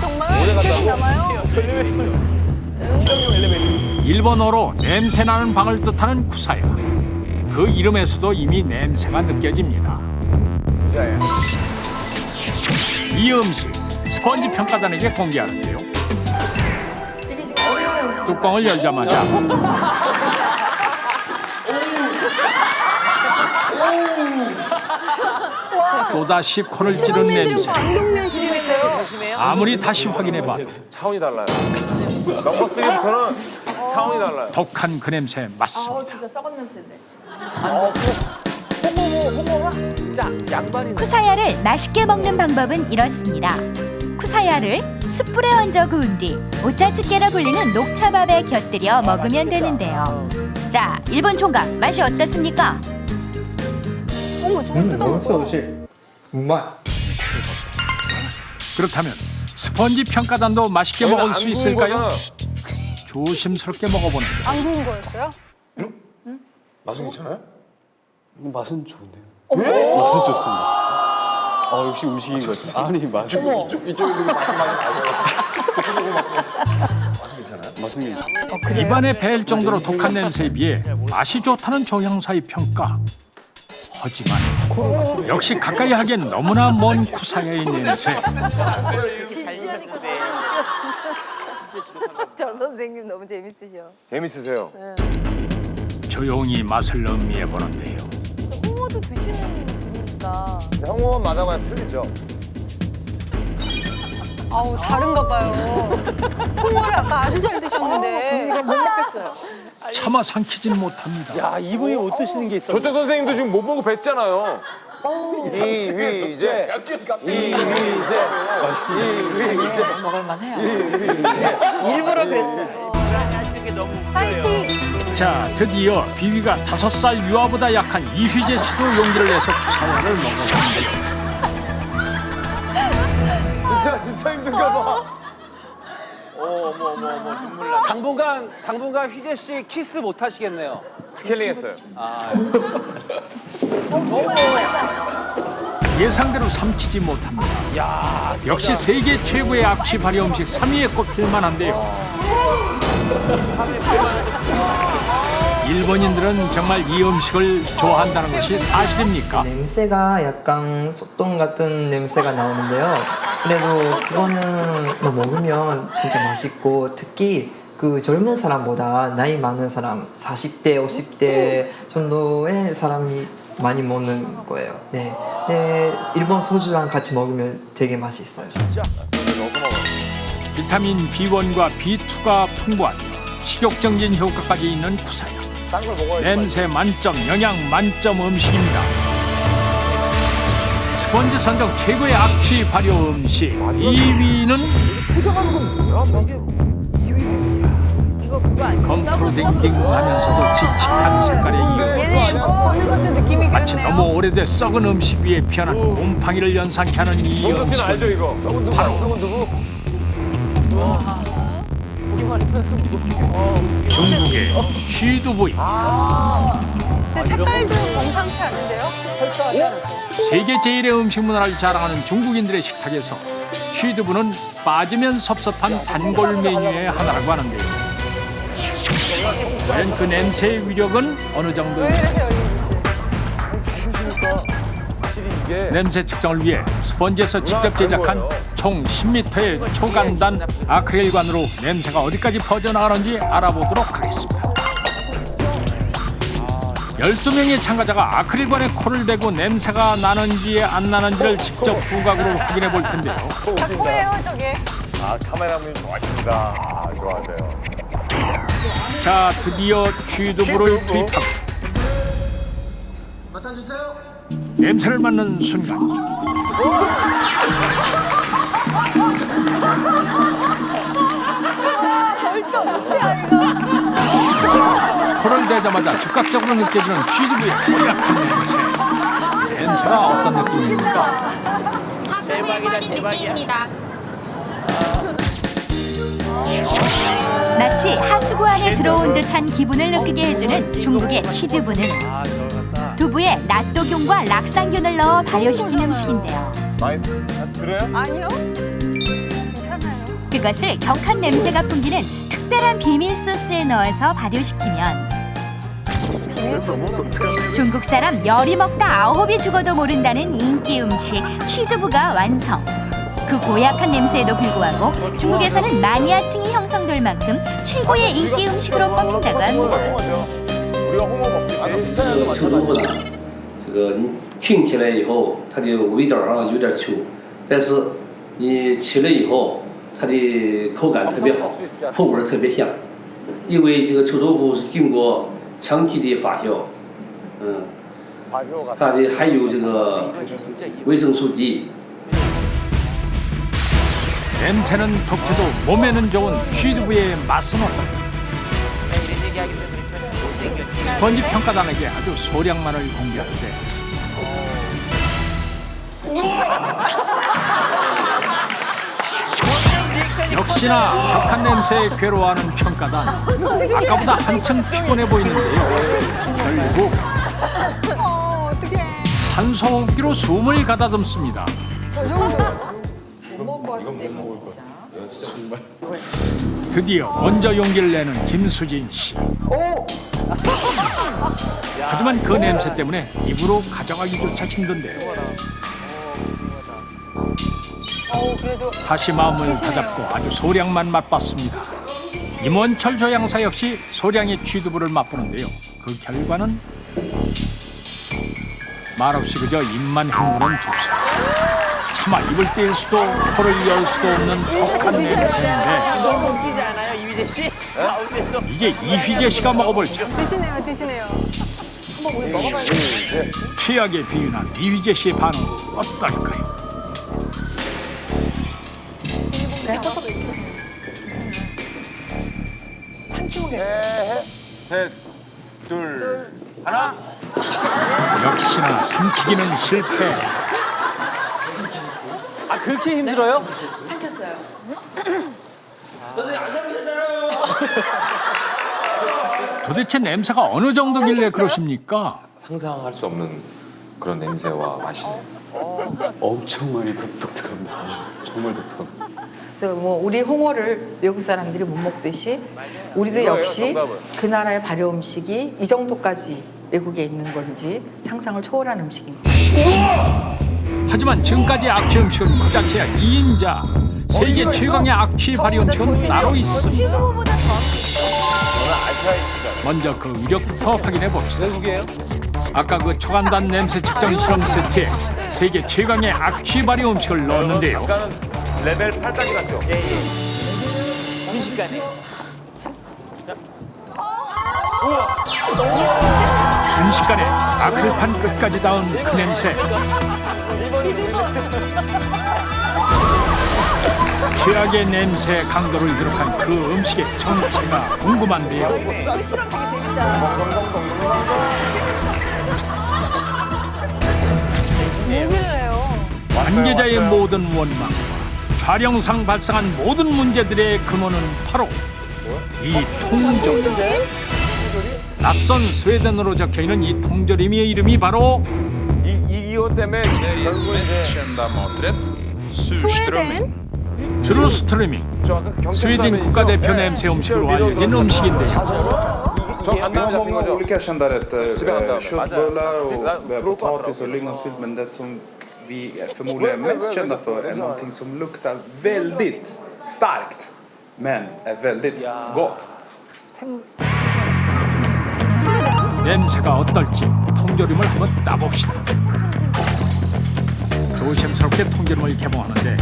정말 계속 남아요. 일본어로 냄새나는 방을 뜻하는 쿠사야. 그 이름에서도 이미 냄새가 느껴집니다. 쿠사야. 이 음식 스펀지 평가단에게 공개하는데요. 뚜껑을 열자마자 또다시 코를 찌른 냄새. 아무리 다시 확인해봐도 차원이 달라요. 넘버 3부터는 차원이 달라요. 독한 그 냄새 맞습니다. 진짜 썩은 냄새인데. 홍어가 진짜 양반이네. 쿠사야를 맛있게 먹는 방법은 이렇습니다. 쿠사야를 숯불에 얹어 구운 뒤 오차즈케라 불리는 녹차밥에 곁들여 먹으면 되는데요. 자, 일본 총각 맛이 어떻습니까? 그렇다면 스펀지 평가단도 맛있게 먹을 수 있을까요? 조심스럽게 먹어보는데 안 구운 거였어요? 맛은 괜찮아요? 맛은 좋은데요. 맛은 좋습니다. 역시 음식인 것 같아요. 아니 맛은 이쪽에 맛은 많이 나요. 저쪽에 맛은 괜찮아요? 맛은 괜찮아요. 입안에 배일 정도로 독한 냄새에 비해 맛이 좋다는 조향사의 평가. 하지만 역시 가까이 하기엔 너무나 먼 쿠사야의 냄새. 저 선생님 너무 재밌으셔. 재밌으세요. 조용히 맛을 음미해보는데요. 홍어도 드시는 분이니까. 형호마다가 틀리죠. 아우 다른가 봐요. 홍어를 아까 아주 잘 드셨는데. 이거 못 먹겠어요. 차마 삼키진 못합니다. 야 이분이 못 드시는 게 있어. 조태 선생님도 지금 못 보고 뵀잖아요. 이휘재. 먹을만 해요. 일부러 그랬어요. 파이팅! 자, 드디어 비위가 5살 유아보다 약한 이휘재 씨도 용기를 내서 쿠사야를 먹어보는데요. 진짜 힘든가 봐. 눈물 나. 당분간 휘재 씨 키스 못 하시겠네요. 스케일링 했어요. 예상대로 삼키지 못합니다. 역시 세계 최고의 악취 발효 음식 3위에 꼽힐 만한데요. 일본인들은 정말 이 음식을 좋아한다는 것이 사실입니까? 냄새가 약간 소똥 같은 냄새가 나오는데요. 그래도 그거는 먹으면 진짜 맛있고 특히 그 젊은 사람보다 나이 많은 사람 40대, 50대 정도의 사람이 많이 먹는 거예요. 네. 일본 소주랑 같이 먹으면 되게 맛있어요. 비타민 B1과 B2가 풍부한 식욕정진 효과까지 있는 쿠사야. 냄새 만점, 영양 만점 음식입니다. 스펀지 선정 최고의 악취 발효 음식 2위는 이거 그거 아니에요? 검프로 댕댕하면서도 칙칙한 색깔의 이 음식. 같은 느낌이 마치 너무 오래돼 썩은 음식 위에 피어난 곰팡이를 연상케 하는 이 음식. 알죠 이거? 바로 중국의 취두부이. 색깔도 범상치 않은데요? 세계 제1의 음식 문화를 자랑하는 중국인들의 식탁에서 취두부는 빠지면 섭섭한 단골 메뉴의 하나라고 하는데요. 과연 그 냄새의 위력은 어느 정도인지. 냄새 측정을 위해 스펀지에서 직접 제작한 총 10m의 초간단 아크릴관으로 냄새가 어디까지 퍼져나가는지 알아보도록 하겠습니다. 12명의 참가자가 아크릴관에 코를 대고 냄새가 나는지 안 나는지를 직접 후각으로 확인해 볼 텐데요. 다 코예요, 저게. 아, 카메라맨 좋아하십니다. 아, 좋아하세요. 자, 드디어 취두부를 투입하고 냄새를 맡는 순간 코를 대자마자 즉각적으로 느껴지는 취두부의 고약한 냄새. 냄새가 어떤 느낌입니까? 하수구에 빠진 느낌입니다. 마치 하수구 안에 들어온 듯한 기분을 느끼게 해주는 중국의 취두부는 두부에 낫도균과 락상균을 넣어 발효시킨 음식인데요. 많이 그래요? 아니요. 괜찮아요. 그것을 격한 냄새가 풍기는 특별한 비밀 소스에 넣어서 발효시키면 중국 사람 10이 먹다 9이 죽어도 모른다는 인기 음식 취두부가 완성. 그 고약한 냄새에도 불구하고 중국에서는 마니아층이 형성될 만큼 최고의 인기 음식으로 꼽힌다고 합니다. 우리가 홍어 먹듯이. 这个你听起来以后，它的味道上有点臭，但是你吃了以后，它的口感特别好，口味特别香。因为这个臭豆腐是经过长期的发酵，它的含有这个维生素D。 냄새는 독해도 몸에는 좋은 취두부의 맛은 어떨까? 스펀지 평가단에게 아주 소량만을 공개하는데 역시나 격한 냄새에 괴로워하는 평가단. 아까보다 한층 피곤해 보이는데요. 결국 산소호흡기로 숨을 가다듬습니다. 드디어 먼저 용기를 내는 김수진 씨. 하지만 그 냄새 때문에 입으로 가져가기조차 힘든데요. 다시 마음을 다잡고 아주 소량만 맛봤습니다. 임원철 조향사 역시 소량의 취두부를 맛보는데요. 그 결과는 말없이 그저 입만 헹구는 두 사람. 차마 입을 뗄 수도 코를 열 수도 없는 독한 냄새인데 웃기지 않아요, 이휘재 씨? 이제 이휘재 씨가 먹어볼죠. 드시네요, 드시네요. 한번 우리 먹어봐야겠네. 최악의 비윤한 이휘재 씨의 반응 어떨까요? 셋, 둘, 하나. 역시나 삼키기는 실패. 아, 그렇게 힘들어요? 삼켰어요. 도대체 냄새가 어느 정도길래 그러십니까? 상상할 수 없는 그런 냄새와 맛이네요. 엄청 많이 독특합니다. 정말 독특합니다. 그래서 뭐 우리 홍어를 외국 사람들이 못 먹듯이 우리도 역시 그 나라의 발효 음식이 이 정도까지 외국에 있는 건지 상상을 초월한 음식입니다. 하지만 지금까지 악취 음식은 고작해야 2인자. 세계 최강의 악취 발효 음식은 따로 있습니다. 취두부보다 더. 저는 아시아의 진짜. 먼저 그 위력부터 확인해 봅시다. 외국이에요? 아까 그 초간단 냄새 측정 실험 세트에 세계 최강의 악취 발효 음식을 넣었는데요. 약간은 레벨 8까지 갔죠? 예. 순식간에. 순식간에 아크릴판 끝까지 닿은 그 냄새. 최악의 냄새 강도를 기록한 그 음식의 정체가 궁금한데요. 이거 실험 되게 재밌다. 뭐길래요? 관계자의 모든 원망과 촬영상 발생한 모든 문제들의 근원은 바로 이 통조림. 낯선 스웨덴어로 적혀있는 이 통조림의 이름이 바로 이 기호 때문에 결국은 스웨덴? 드루스트르밍. 스웨덴 국가대표 냄새 음식으로 알려진 음식인데요. Vi har många olika kända rätter. Köttbullar och potatis och lingonsylt. Men det som vi förmodligen är mest kända för är någonting som luktar väldigt starkt. Men är väldigt gott. 냄새가 어떨지 통조림을 한번 따봅시다. 조심스럽게 통조림을 개봉하는데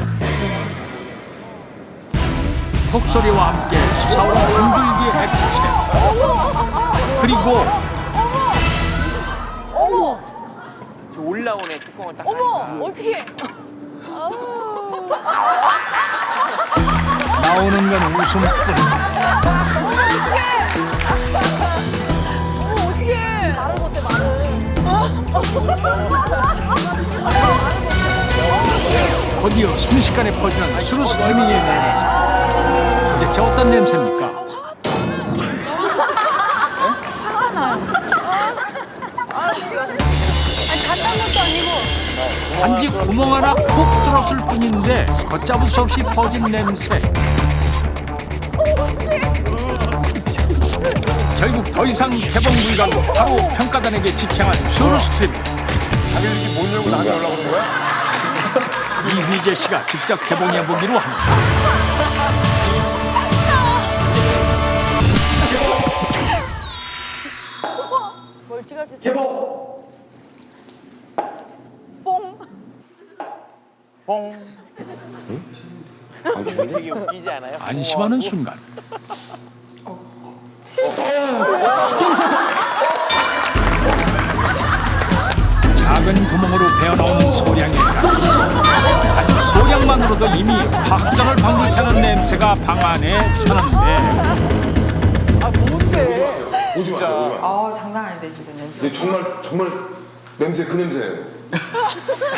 톡소리와 함께 솟아오른 금줄기 액체 그리고 어머, 저 올라오네 뚜껑을 딱. 어머, 어떻게? 나오는 건 웃음뿐. 곧이어 순식간에 퍼지는 수루스트리밍의 냄새. 도대체 어떤 냄새입니까? 화가 나요. 아니, 간단한 것도 아니고. 단지 구멍 하나 콕 뚫었을 뿐인데 걷잡을 수 없이 퍼진 냄새. 결국 더 이상 개봉 불가로 바로 평가단에게 직행한 수루스트리밍. 자기들끼리 못 열고 나한테 연락 오는 거야? 이휘재 씨가 직접 개봉해 보기로 합니다. 멀찌감치 개봉. 뽕. 뽕. 되게 웃기지 않아요? 안심하는 순간. 작은 구멍으로 배어나오는 소량의 가스. 아주 소량만으로도 이미 확정을 방불케 하는 냄새가 방 안에 차는데 아 뭔데? 오지 마세요. 아 장난 아닌데 진짜 냄새. 근데 정말 냄새 그 냄새예요.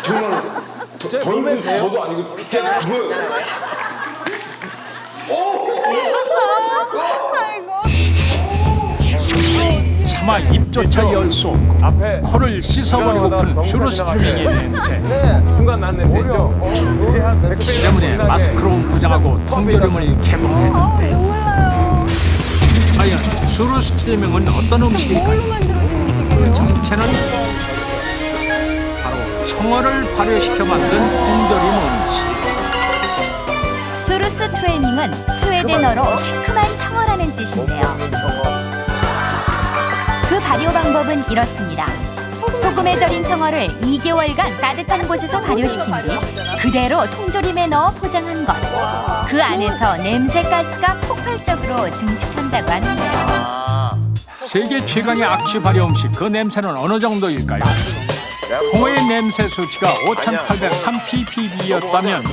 정말 더도 아니고 그거예요. 차마 입조차 열 수 없고 코를 씻어버리고픈 슈루스트리밍의 냄새. 순간 난 냄새 있죠? 때문에 마스크로 포장하고 통조림을 개봉했는데 과연 슈루스트리밍은 어떤 음식일까요? 그 정체는 바로 청어를 발효시켜 만든 통조림 음식. 수루스트레밍은 스웨덴어로 시큼한 청어라는 뜻인데요. 그 발효 방법은 이렇습니다. 소금에 절인 청어를 2개월간 따뜻한 곳에서 발효시킨 뒤 그대로 통조림에 넣어 포장한 것. 그 안에서 냄새 가스가 폭발적으로 증식한다고 하는데요. 세계 최강의 악취 발효 음식 그 냄새는 어느 정도일까요? 홍어의 냄새 수치가 5,803 ppb였다면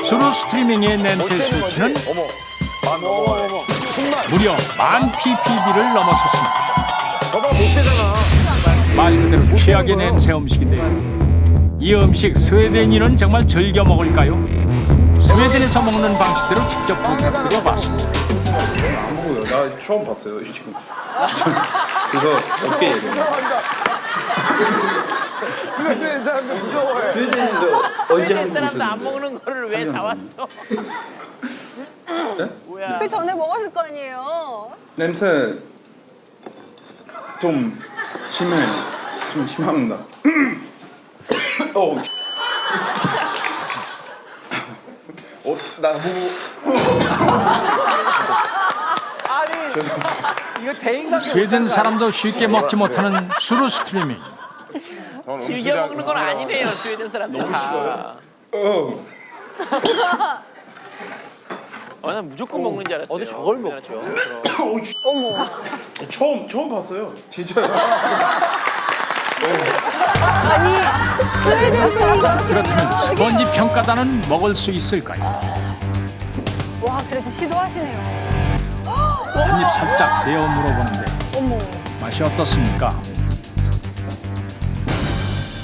수루스트리밍의 냄새 수치는 무려 10,000 ppb를 넘어섰습니다. 저보다 못째잖아. 말 그대로 최악의 냄새 음식인데요. 이 음식 스웨덴인은 정말 즐겨 먹을까요? 스웨덴에서 먹는 방식대로 직접 부탁드려봤습니다. 안 먹어요. 나 처음 봤어요 지금. 그래서 어떻게 얘기해요? 스웨덴 사람들 무서워해. 스웨덴에서 언제 한국 사람도 안 오셨는데? 먹는 거를 왜 사왔어? 뭐야? 그 전에 먹었을 거 아니에요? 냄새 좀 심해. 좀 심합니다. 나보고 아니 죄송합니다. 이거 대인관계 스웨덴 사람도 쉽게 먹지 못하는 수루스트리밍. 즐겨 먹는 건 아니네요. 스웨덴 사람들 다. 난 무조건 먹는 줄 알았어요. 저걸 먹죠? 어머. 처음 봤어요. 진짜. 아니, 스웨덴 사람. 그렇다면 스펀지 평가단은 먹을 수 있을까요? 와, 그래도 시도하시네요. 한 입 살짝 내어 물어보는데 어머. 맛이 어떻습니까?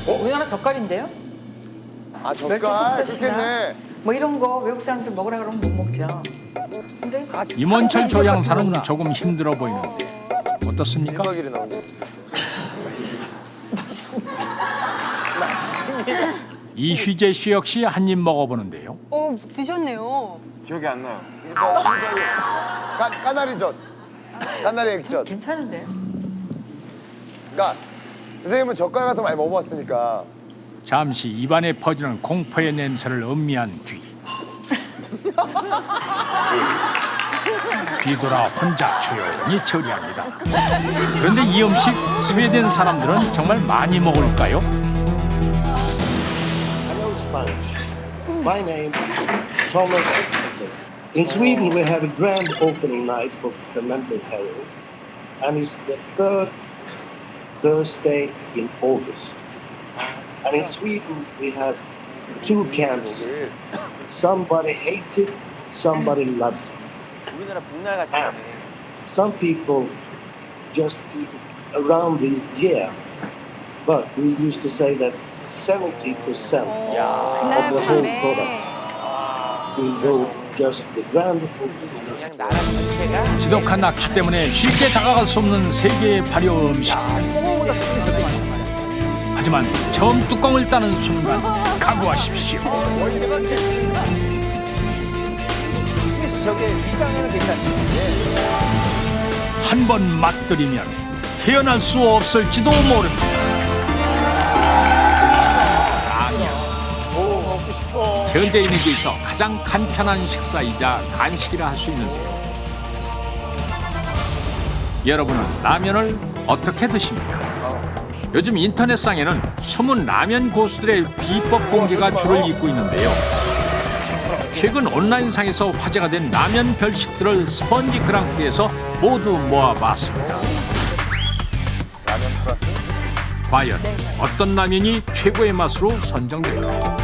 우리나라 젓갈인데요? 아 멸치 젓갈 솥젓이나 그렇겠네. 뭐 이런 거 외국 사람들 먹으라 그러면 못 먹죠. 근데 임원철 조향사는 조금 힘들어 보이는데 어떻습니까? 이휘재 씨 역시 한 입 먹어보는데요. 드셨네요. 기억이 안 나요. 까나리젓. 까나리 액젓. 괜찮은데요? 그러니까 선생님은 젓갈 같은 거 많이 먹어봤으니까. 잠시 입안에 퍼지는 공포의 냄새를 음미한 뒤 뒤돌아 혼자 조용히 처리합니다. 그런데 이 음식 스웨덴 사람들은 정말 많이 먹을까요? Hello, Spanish. My name is Thomas. In Sweden, we have a grand opening night for fermented herring, and it's the third Thursday in August. And in Sweden, we have two camps. Somebody hates it, somebody loves it. And some people just eat around the year, but we used to say that 70% of the whole product will go just the grand opening. 지독한 악취 때문에 쉽게 다가갈 수 없는 세계의 발효 음식. 하지만 처음 뚜껑을 따는 순간 각오하십시오. 저게 위장에는 괜찮지. 한 번 맛들이면 헤어날 수 없을지도 모릅니다. 현대인에게 있어 가장 간편한 식사이자 간식이라 할 수 있는데요. 여러분은 라면을 어떻게 드십니까? 요즘 인터넷상에는 숨은 라면 고수들의 비법 공개가 줄을 잇고 있는데요. 최근 온라인상에서 화제가 된 라면 별식들을 스펀지 그랑프리에서 모두 모아봤습니다. 과연 어떤 라면이 최고의 맛으로 선정될까요?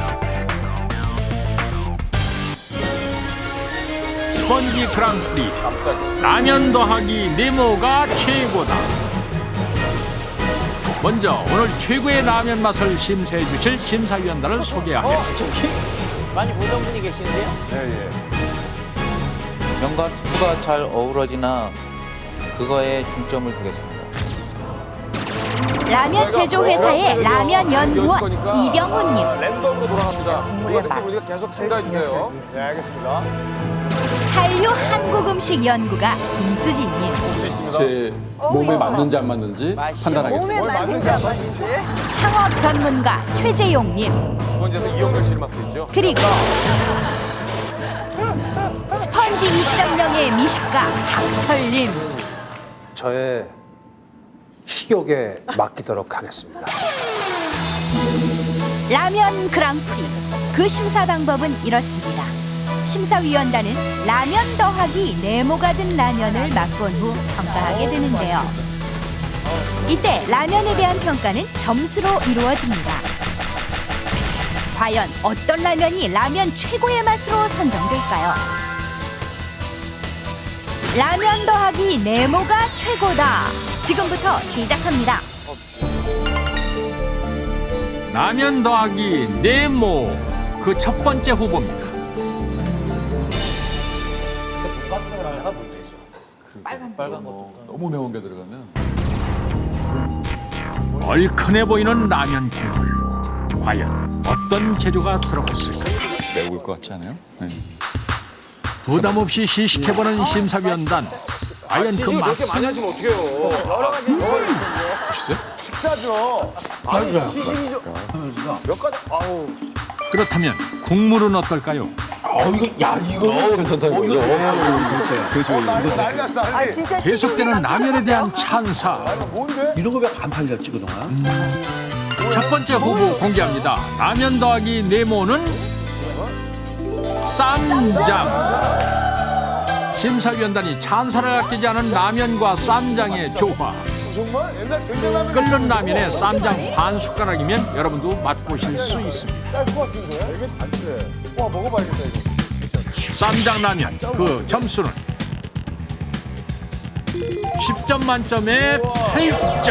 스펀지 그랑프리 라면 더하기 네모가 최고다. 먼저 오늘 최고의 라면 맛을 심사해 주실 심사위원단을 소개하겠습니다. 많이 보던 분이 계시는데요? 네, 면과 스프가 잘 어우러지나 그거에 중점을 두겠습니다. 라면 제조 회사의 라면 연구원 이병훈님. 랜덤으로 돌아갑니다. 이거 우리가 계속 첨가해 주세요. 네, 알겠습니다. 한류 한국 음식 연구가 김수진님. 제 몸에 맞는지 안 맞는지 판단하겠습니다. 몸에 맞는지 안 맞는지. 창업 전문가 최재용님. 스펀지에서 이영렬 씨를 맡고 있죠. 그리고 스펀지 2.0의 미식가 박철림. 저의 식욕에 맡기도록 하겠습니다. 라면 그랑프리. 그 심사 방법은 이렇습니다. 심사위원단은 라면 더하기 네모가 든 라면을 맛본 후 평가하게 되는데요. 이때 라면에 대한 평가는 점수로 이루어집니다. 과연 어떤 라면이 라면 최고의 맛으로 선정될까요? 라면 더하기 네모가 최고다. 지금부터 시작합니다. 라면 더하기 네모 그 첫 번째 후보입니다. 빨간 거 너무 매운 게 들어가면 얼큰해 보이는 라면 국물. 과연 어떤 재료가 들어갔을까요? 매울 것 같지 않아요? 네. 부담 없이 시식해보는 심사위원단. 과연 그 그렇게 맛은? 많이 하시면 어떡해요. 여러 가지 먹어야 맛있어요? 식사죠. 시식이죠. 몇 가지. 아우. 그렇다면 국물은 어떨까요? 이거 괜찮다 이거. 난리 났다. 아 진짜 계속되는 라면에 대한 찬사. 이런 거 왜 안 팔렸지 그동안? 첫 번째 후보 공개합니다. 라면 더하기 네모는 쌈장. 심사위원단이 찬사를 아끼지 않은 라면과 쌈장의 조화. 정말 옛날 된장라면 끓는 라면에 쌈장 반 숟가락이면 여러분도 맛보실 수 있습니다. 쌀것 같은데? 이게 안 돼. 와 먹어봐야겠다 이거. 쌈장 라면 그 점수는 10점 만점에 8점.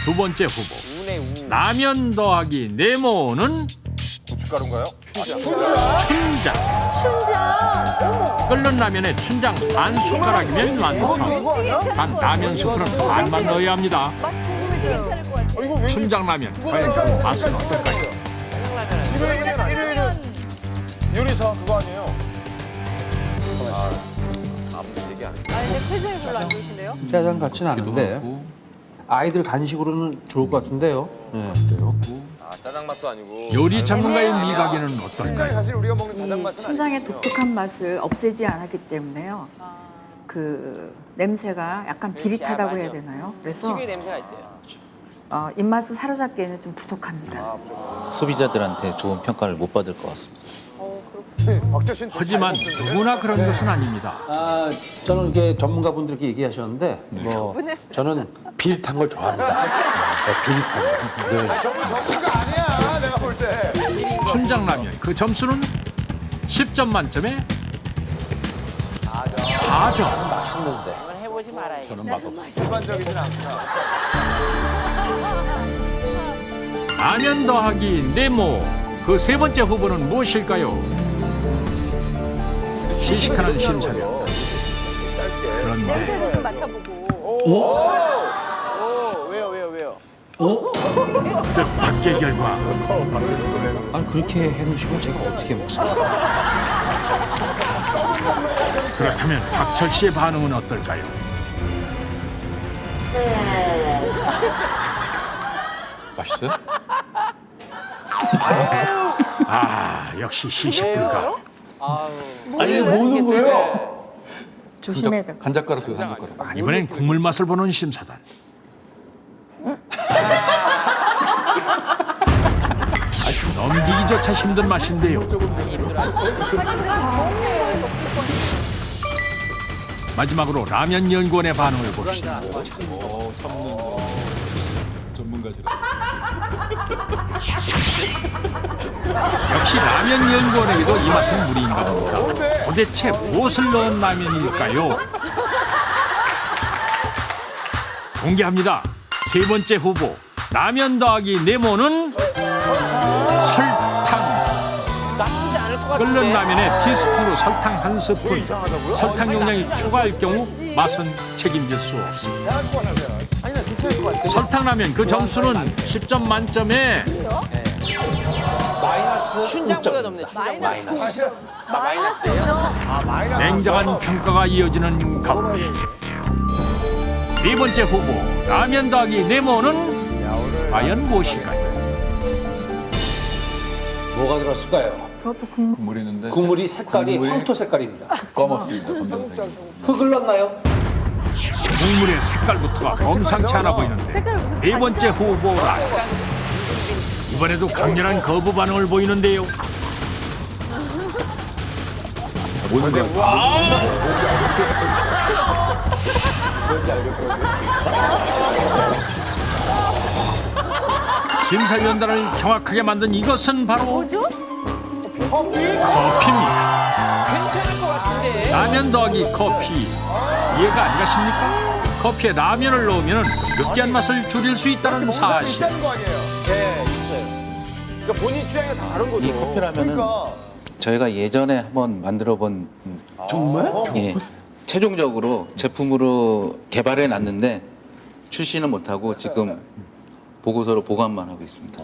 두 번째 후보 라면 더하기 네모는 고춧가루인가요? 춘장. 춘장. 끓는 라면에 춘장 반 숟가락이면 완성. 단 라면 스프는 반만 넣어야 합니다. 맛이 궁금해져요. 춘장 라면 과연 그 맛은 어떨까요? 일요일은 요리사 그거 아니에요? 아무튼 얘기 안 해. 아 근데 표정이 별로 안 좋으신데요? 짜장 같지는 않은데 아이들 간식으로는 좋을 것 같은데요. 네. 짜장 맛도 아니고. 요리 전문가의 미각에는 어떨까요? 사실 우리가 먹는 자장 이 맛은 춘장의 독특한 맛을 없애지 않았기 때문에요. 그 냄새가 약간 비릿하다고 해야 되나요? 그래서 특유의 냄새가 있어요. 입맛을 사로잡기에는 좀 부족합니다. 소비자들한테 좋은 평가를 못 받을 것 같습니다. 하지만 누구나 그런 것은 아닙니다. 저는 이게 전문가분들께 얘기하셨는데 저는 비릿한 걸 좋아합니다. 비릿한 거. 늘. 전문가 아니야, 내가 볼 때. 춘장라면 그 점수는 10점 만점에 4점. 맛있는데. 한번 해보지 말아야겠다. 저는 맛없어요. 일반적이진 않구나. 라면 더하기 네모 그 세 번째 후보는 무엇일까요? 시식하는 심사위원. 그런데 냄새도 좀 맡아보고. 왜요? 뜻밖의 결과. 아 그렇게 해놓으시면 제가 어떻게 먹습니까? 그렇다면 박철 씨의 반응은 어떨까요? 맛있어요? 역시 시식 불가. 아니 이게 뭐는 거예요? 조심해야 돼. 한 젓가락 줘요, 한 젓가락. 이번엔 국물 맛을 보는 심사단. 넘기기조차 힘든 맛인데요. 마지막으로 라면 연구원의 반응을 봅시다. 역시 라면 연구원에게도 이 맛은 무리인가 봅니다. 도대체 무엇을 넣은 라면일까요? 공개합니다. 세 번째 후보 라면 더하기 네모는 설탕. 나쁘지 않을 것 같은데. 끓는 라면에 티스푼으로 설탕 한 스푼. 설탕 용량이 추가할 경우 맛은 책임질 수 없습니다. 아니 나 괜찮을 것 같아. 설탕 라면 그 점수는 10점 만점에 마이너스 춘장보다 높네. 춘장 마이너스예요? 냉정한 평가가 이어지는 가운데 네 번째 후보 라면 더하기 네모는 과연 무엇일까요? 뭐가 들었을까요? 저도 국물. 국물이 있는데. 국물이 색깔이 황토 색깔입니다. 검었습니다, 검정색. 흙을 넣나요? 국물의 색깔부터가 범상치 않아 보이는데 네 번째 후보 라면 이번에도 강렬한 거부 반응을 보이는데요. 심사위원단을 경악하게 만든 이것은 바로 뭐죠? 커피입니다. 괜찮을 것 같은데. 라면 더하기 커피 이해가 안 가십니까? 커피에 라면을 넣으면 느끼한 맛을 줄일 수 있다는 사실. 있다는 거 아니에요? 네, 있어요. 그러니까 본인 취향이 다른 거죠. 이 커피라면은 저희가 예전에 한번 만들어본 정말? 예, 최종적으로 제품으로 개발해 놨는데 출시는 못하고 지금 보고서로 보관만 하고 있습니다.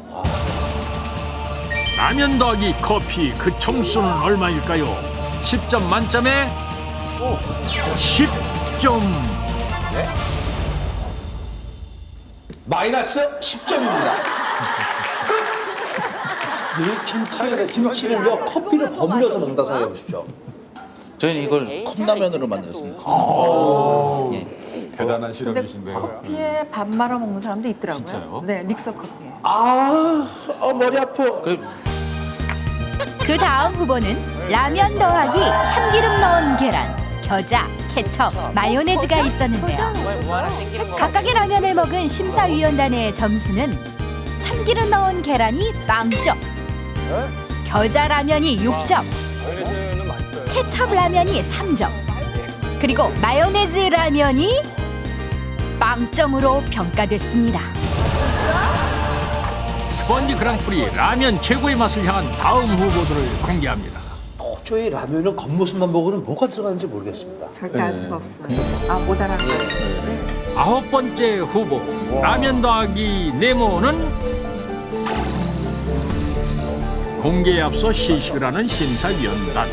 라면 더하기 커피 그 점수는 얼마일까요? 10점 만점에 10점. 마이너스 10점입니다. 이 김치를요 커피를 버무려서 먹는다 생각해 보십시오. 저희는 이걸 컵라면으로 만들었습니다. 예. 대단한 근데 커피에 밥 말아 먹는 사람도 있더라고요. 진짜요? 네, 믹서 커피에. 머리 아파. 그 다음 후보는 라면 더하기 참기름 넣은 계란, 겨자, 케첩, 마요네즈가 있었는데요. 각각의 라면을 먹은 심사위원단의 점수는 참기름 넣은 계란이 빵점, 겨자 라면이 6점, 케첩 라면이 3점, 그리고 마요네즈 라면이 빵점으로 평가됐습니다. 스펀지 그랑프리 라면 최고의 맛을 향한 다음 후보들을 공개합니다. 도저히 라면은 겉모습만 보고는 뭐가 들어가는지 모르겠습니다. 절대 알 수가 없어요. 못 알아보겠어요. 아홉 번째 후보 라면 더하기 네모는 공개에 앞서 시식을 하는 심사위원단.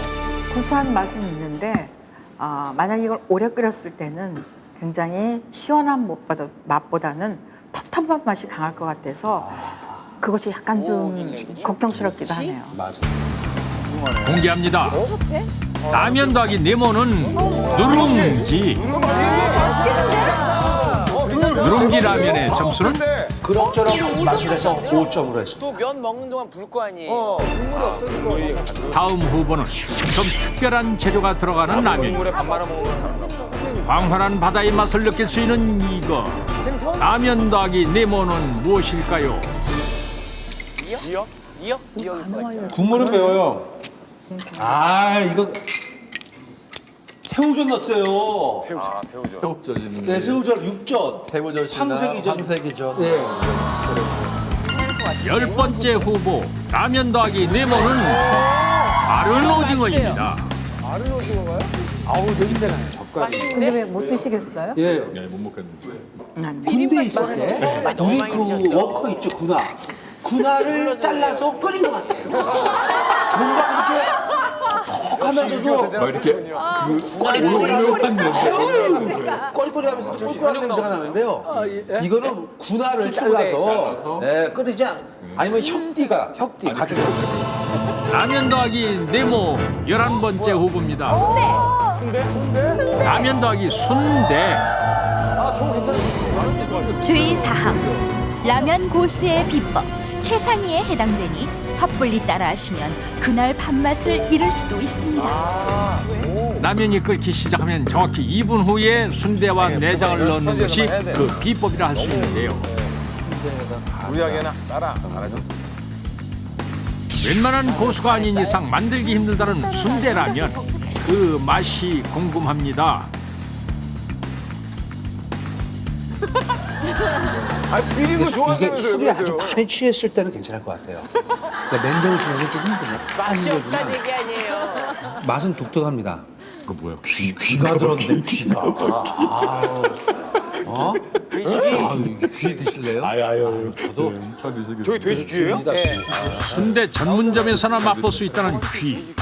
구수한 맛은 있는데 만약 이걸 오래 끓였을 때는 굉장히 시원한 맛보다는 텁텁한 맛이 강할 것 같아서 그것이 약간 좀 걱정스럽기도 하네요. 맞아. 공개합니다. 라면 더하기 네모는 누룽지. 누룽지 라면의 점수는 그럭저럭 마술해서 5점으로 했어. 또 면 먹는 동안 부를 거 아니에요. 다음 후보는 좀 특별한 재료가 들어가는 라면입니다. 광활한 바다의 맛을 느낄 수 있는 이거. 라면 더하기 네모는 무엇일까요? 이어? 국물은 매워요. 아, 이거 새우젓 넣었어요. 새우젓. 네, 새우젓 육젓. 새우젓이나 황새기젓. 네. 10번째 후보 라면 더하기 네모는 마른 오징어입니다. 마른 오징어가요? 아우, 냄새가 젓갈이. 근데 왜 못 드시겠어요? 예. 못 먹겠는데. 군대 있을 때 우리 그 워커 있죠, 군화. 군화를 잘라서 끓인 것 같아요. 뭔가 이렇게 하면서도 이렇게 꺼리꺼리하면서 꿀꿀한 냄새가 나는데요. 이거는 군화를 잘라서 끓이지 아니면 혁띠 가죽. 라면 더하기 네모 11번째 후보입니다. 라면 더하기 순대. 주의사항. 라면 고수의 비법 최상위에 해당되니 섣불리 따라하시면 그날 밥맛을 잃을 수도 있습니다. 라면이 끓기 시작하면 정확히 2분 후에 순대와 내장을 넣는 것이 그 비법이라 할 수 있는데요. 우리에게나 나랑 알아줬어. 웬만한 고수가 아닌 이상 만들기 힘들다는 순대라면 그 맛이 궁금합니다. 비리고 이게 술이 아주 많이 취했을 때는 괜찮을 것 같아요. 그러니까 냉정을 주면 좀 힘드네. 맛이 없다는 얘기 아니에요. 맛은 독특합니다. 그 뭐야? 귀가 들었는데 귀가. 귀 드실래요? 아유. 저도. 저 드시겠어요? 저기 돼지 귀예요? 순대 전문점에서나 맛볼 수 있다는 귀.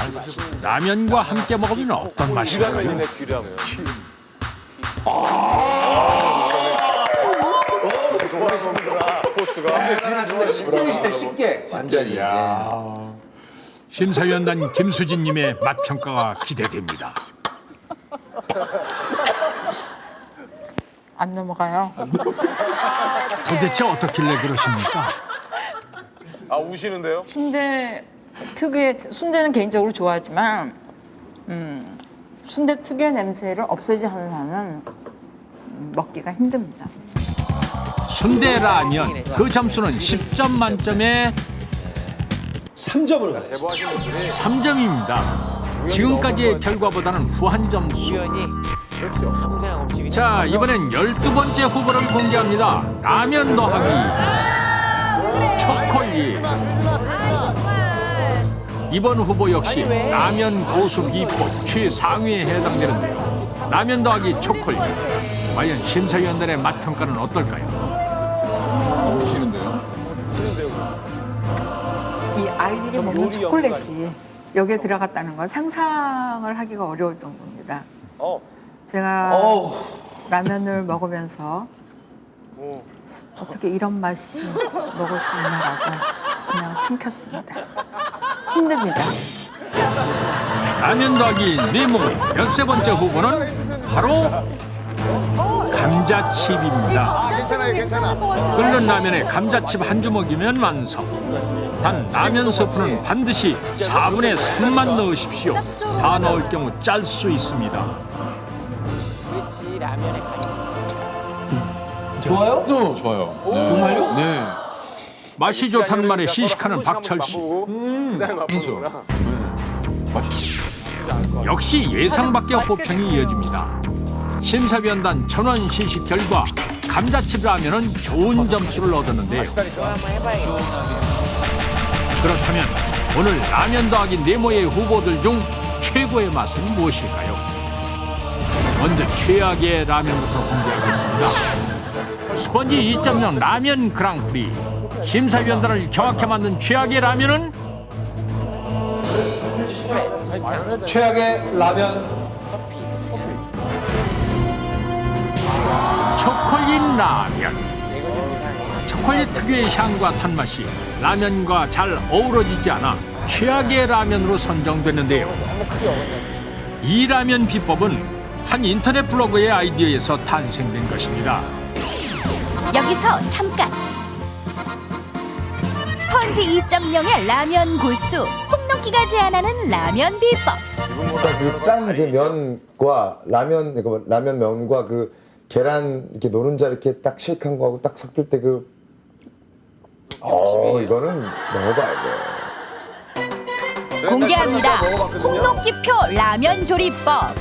라면과 함께 먹으면 어떤 맛일까요? 쉽게 쉽게 완전히. 심사위원단 김수진님의 맛 평가가 기대됩니다. 안 넘어가요. 도대체 어떻길래 그러십니까? 아 우시는데요? 순대 특유의 순대는 개인적으로 좋아하지만 순대 특유의 냄새를 없애지 않는 한은 먹기가 힘듭니다. 순대 라면 그 점수는 10점 만점에 3점으로 가죠. 3점입니다. 지금까지의 결과보다는 후한 점수. 자, 이번엔 12번째 후보를 공개합니다. 라면 더하기 초콜릿. 이번 후보 역시 라면 고수 비법 최상위에 해당되는데요. 라면 더하기 초콜릿. 과연 심사위원들의 맛 평가는 어떨까요? 이 아이들이 먹는 초콜릿이 여기에 들어갔다는 건 상상을 하기가 어려울 정도입니다. 제가 라면을 먹으면서 어떻게 이런 맛이 먹을 수 있나라고 그냥 삼켰습니다. 힘듭니다. 라면 더하기 네모 13번째 후보는 바로 감자칩입니다. 괜찮아. 끓는 라면에 감자칩 한 주먹이면 완성. 단 라면 스프는 반드시 4분의 3만 넣으십시오. 다 넣을 경우 짤 수 있습니다. 그렇지 라면에 좋아요? 좋아요. 정말요? 네. 맛이 좋다는 말에 시식하는 박철 씨. 역시 예상 밖의 호평이 이어집니다. 심사위원단 전원 시식 결과 감자칩 라면은 좋은 점수를 얻었는데요. 그렇다면 오늘 라면 더하기 네모의 후보들 중 최고의 맛은 무엇일까요? 먼저 최악의 라면부터 공개하겠습니다. 스펀지 2.0 라면 그랑프리. 심사위원단을 경악해 만든 최악의 라면은 최악의 라면 초콜릿 라면. 브로콜리 특유의 향과 탄맛이 라면과 잘 어우러지지 않아 최악의 라면으로 선정됐는데요. 이 라면 비법은 한 인터넷 블로그의 아이디어에서 탄생된 것입니다. 여기서 잠깐! 스펀지 2.0의 라면 골수, 홍록기가 제안하는 라면 비법. 짠 그 면과 라면 면과 그 계란 이렇게 노른자 이렇게 딱 쉐이크한 거하고 딱 섞일 때 그 이거는 먹어봐야 돼. 공개합니다. 홍록기표 라면 조리법.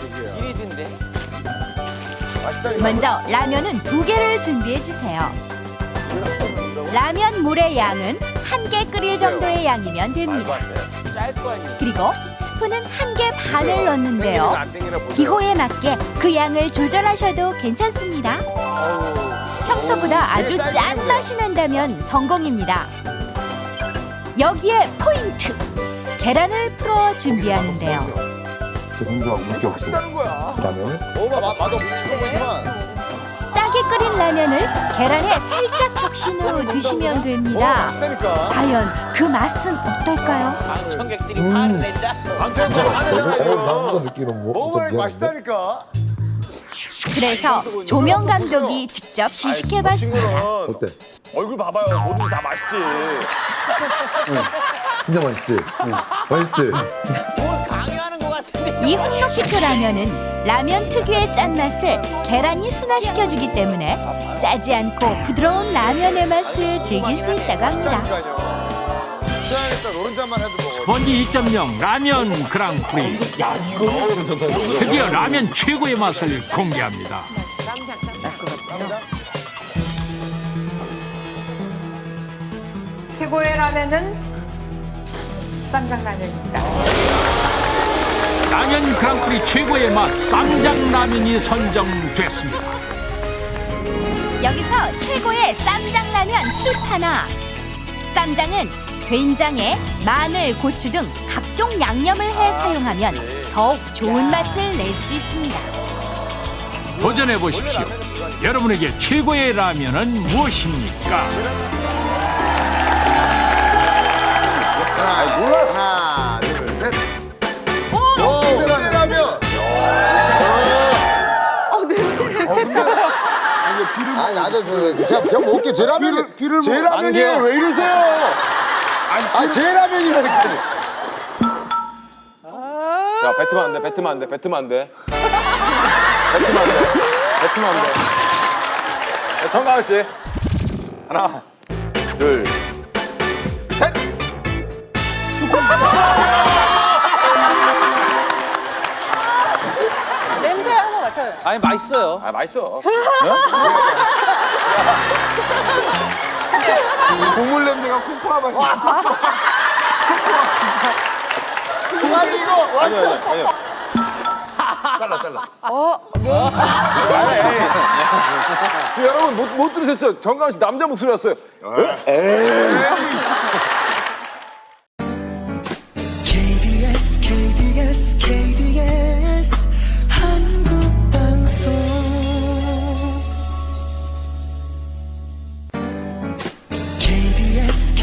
먼저 라면은 2개를 준비해주세요. 라면 물의 양은 1개 끓일 정도의 양이면 됩니다. 그리고 스프는 1개 반을 넣는데요. 기호에 맞게 그 양을 조절하셔도 괜찮습니다. 평소보다 아주 짠 맛이 난다면 성공입니다. 여기에 포인트! 계란을 풀어 준비하는데요. 공주하고 물기 없이 라면. 짜게 끓인 라면을 계란에 살짝 적신 후 드시면 됩니다. 과연 그 맛은 어떨까요? 청객들이 화를 낸다. 나 혼자 느끼는 먹어봐야 맛있다니까. 그래서 조명 감독이 직접 시식해봤습니다. 어때? 얼굴 봐봐요. 뭐든 다 맛있지. 진짜 맛있지? 맛있지? 강요하는 것 같은데. 이 홍록기표 라면은 라면 특유의 짠맛을 계란이 순화시켜주기 때문에 짜지 않고 부드러운 라면의 맛을 즐길 수 있다고 합니다. 스펀지 2.0 라면 그랑프리. 드디어 라면 최고의 맛을 공개합니다. 최고의 라면은 쌈장 라면입니다. 라면 그랑프리 최고의 맛 쌈장 라면이 선정됐습니다. 여기서 최고의 쌈장 라면 팁 하나. 쌈장은 된장에 마늘, 고추 등 각종 양념을 해 사용하면 더욱 좋은 맛을 낼 수 있습니다. 도전해 보십시오. 여러분에게 최고의 라면은 무엇입니까? 하나, 둘, 셋. 라면. 냄새 좋겠다. 아니 나도 제가 먹게 제 라면이 제 라면이에요. 왜 이러세요? 제 라면이라니까. 야, 뱉으면 안 돼, 뱉으면 안 돼, 뱉으면 안 돼. 뱉으면 안 돼, 뱉으면 안 돼. 정가은 씨. 하나, 둘, 셋. 냄새 한것 같아요. 아니 맛있어요. 아, 맛있어. 국물 냄새가 코코아 맛이. 아니 이거 아니요. 잘라. 지금 여러분 못 들으셨어요? 정가은 씨 남자 목소리였어요. KBS 한국방송 KBS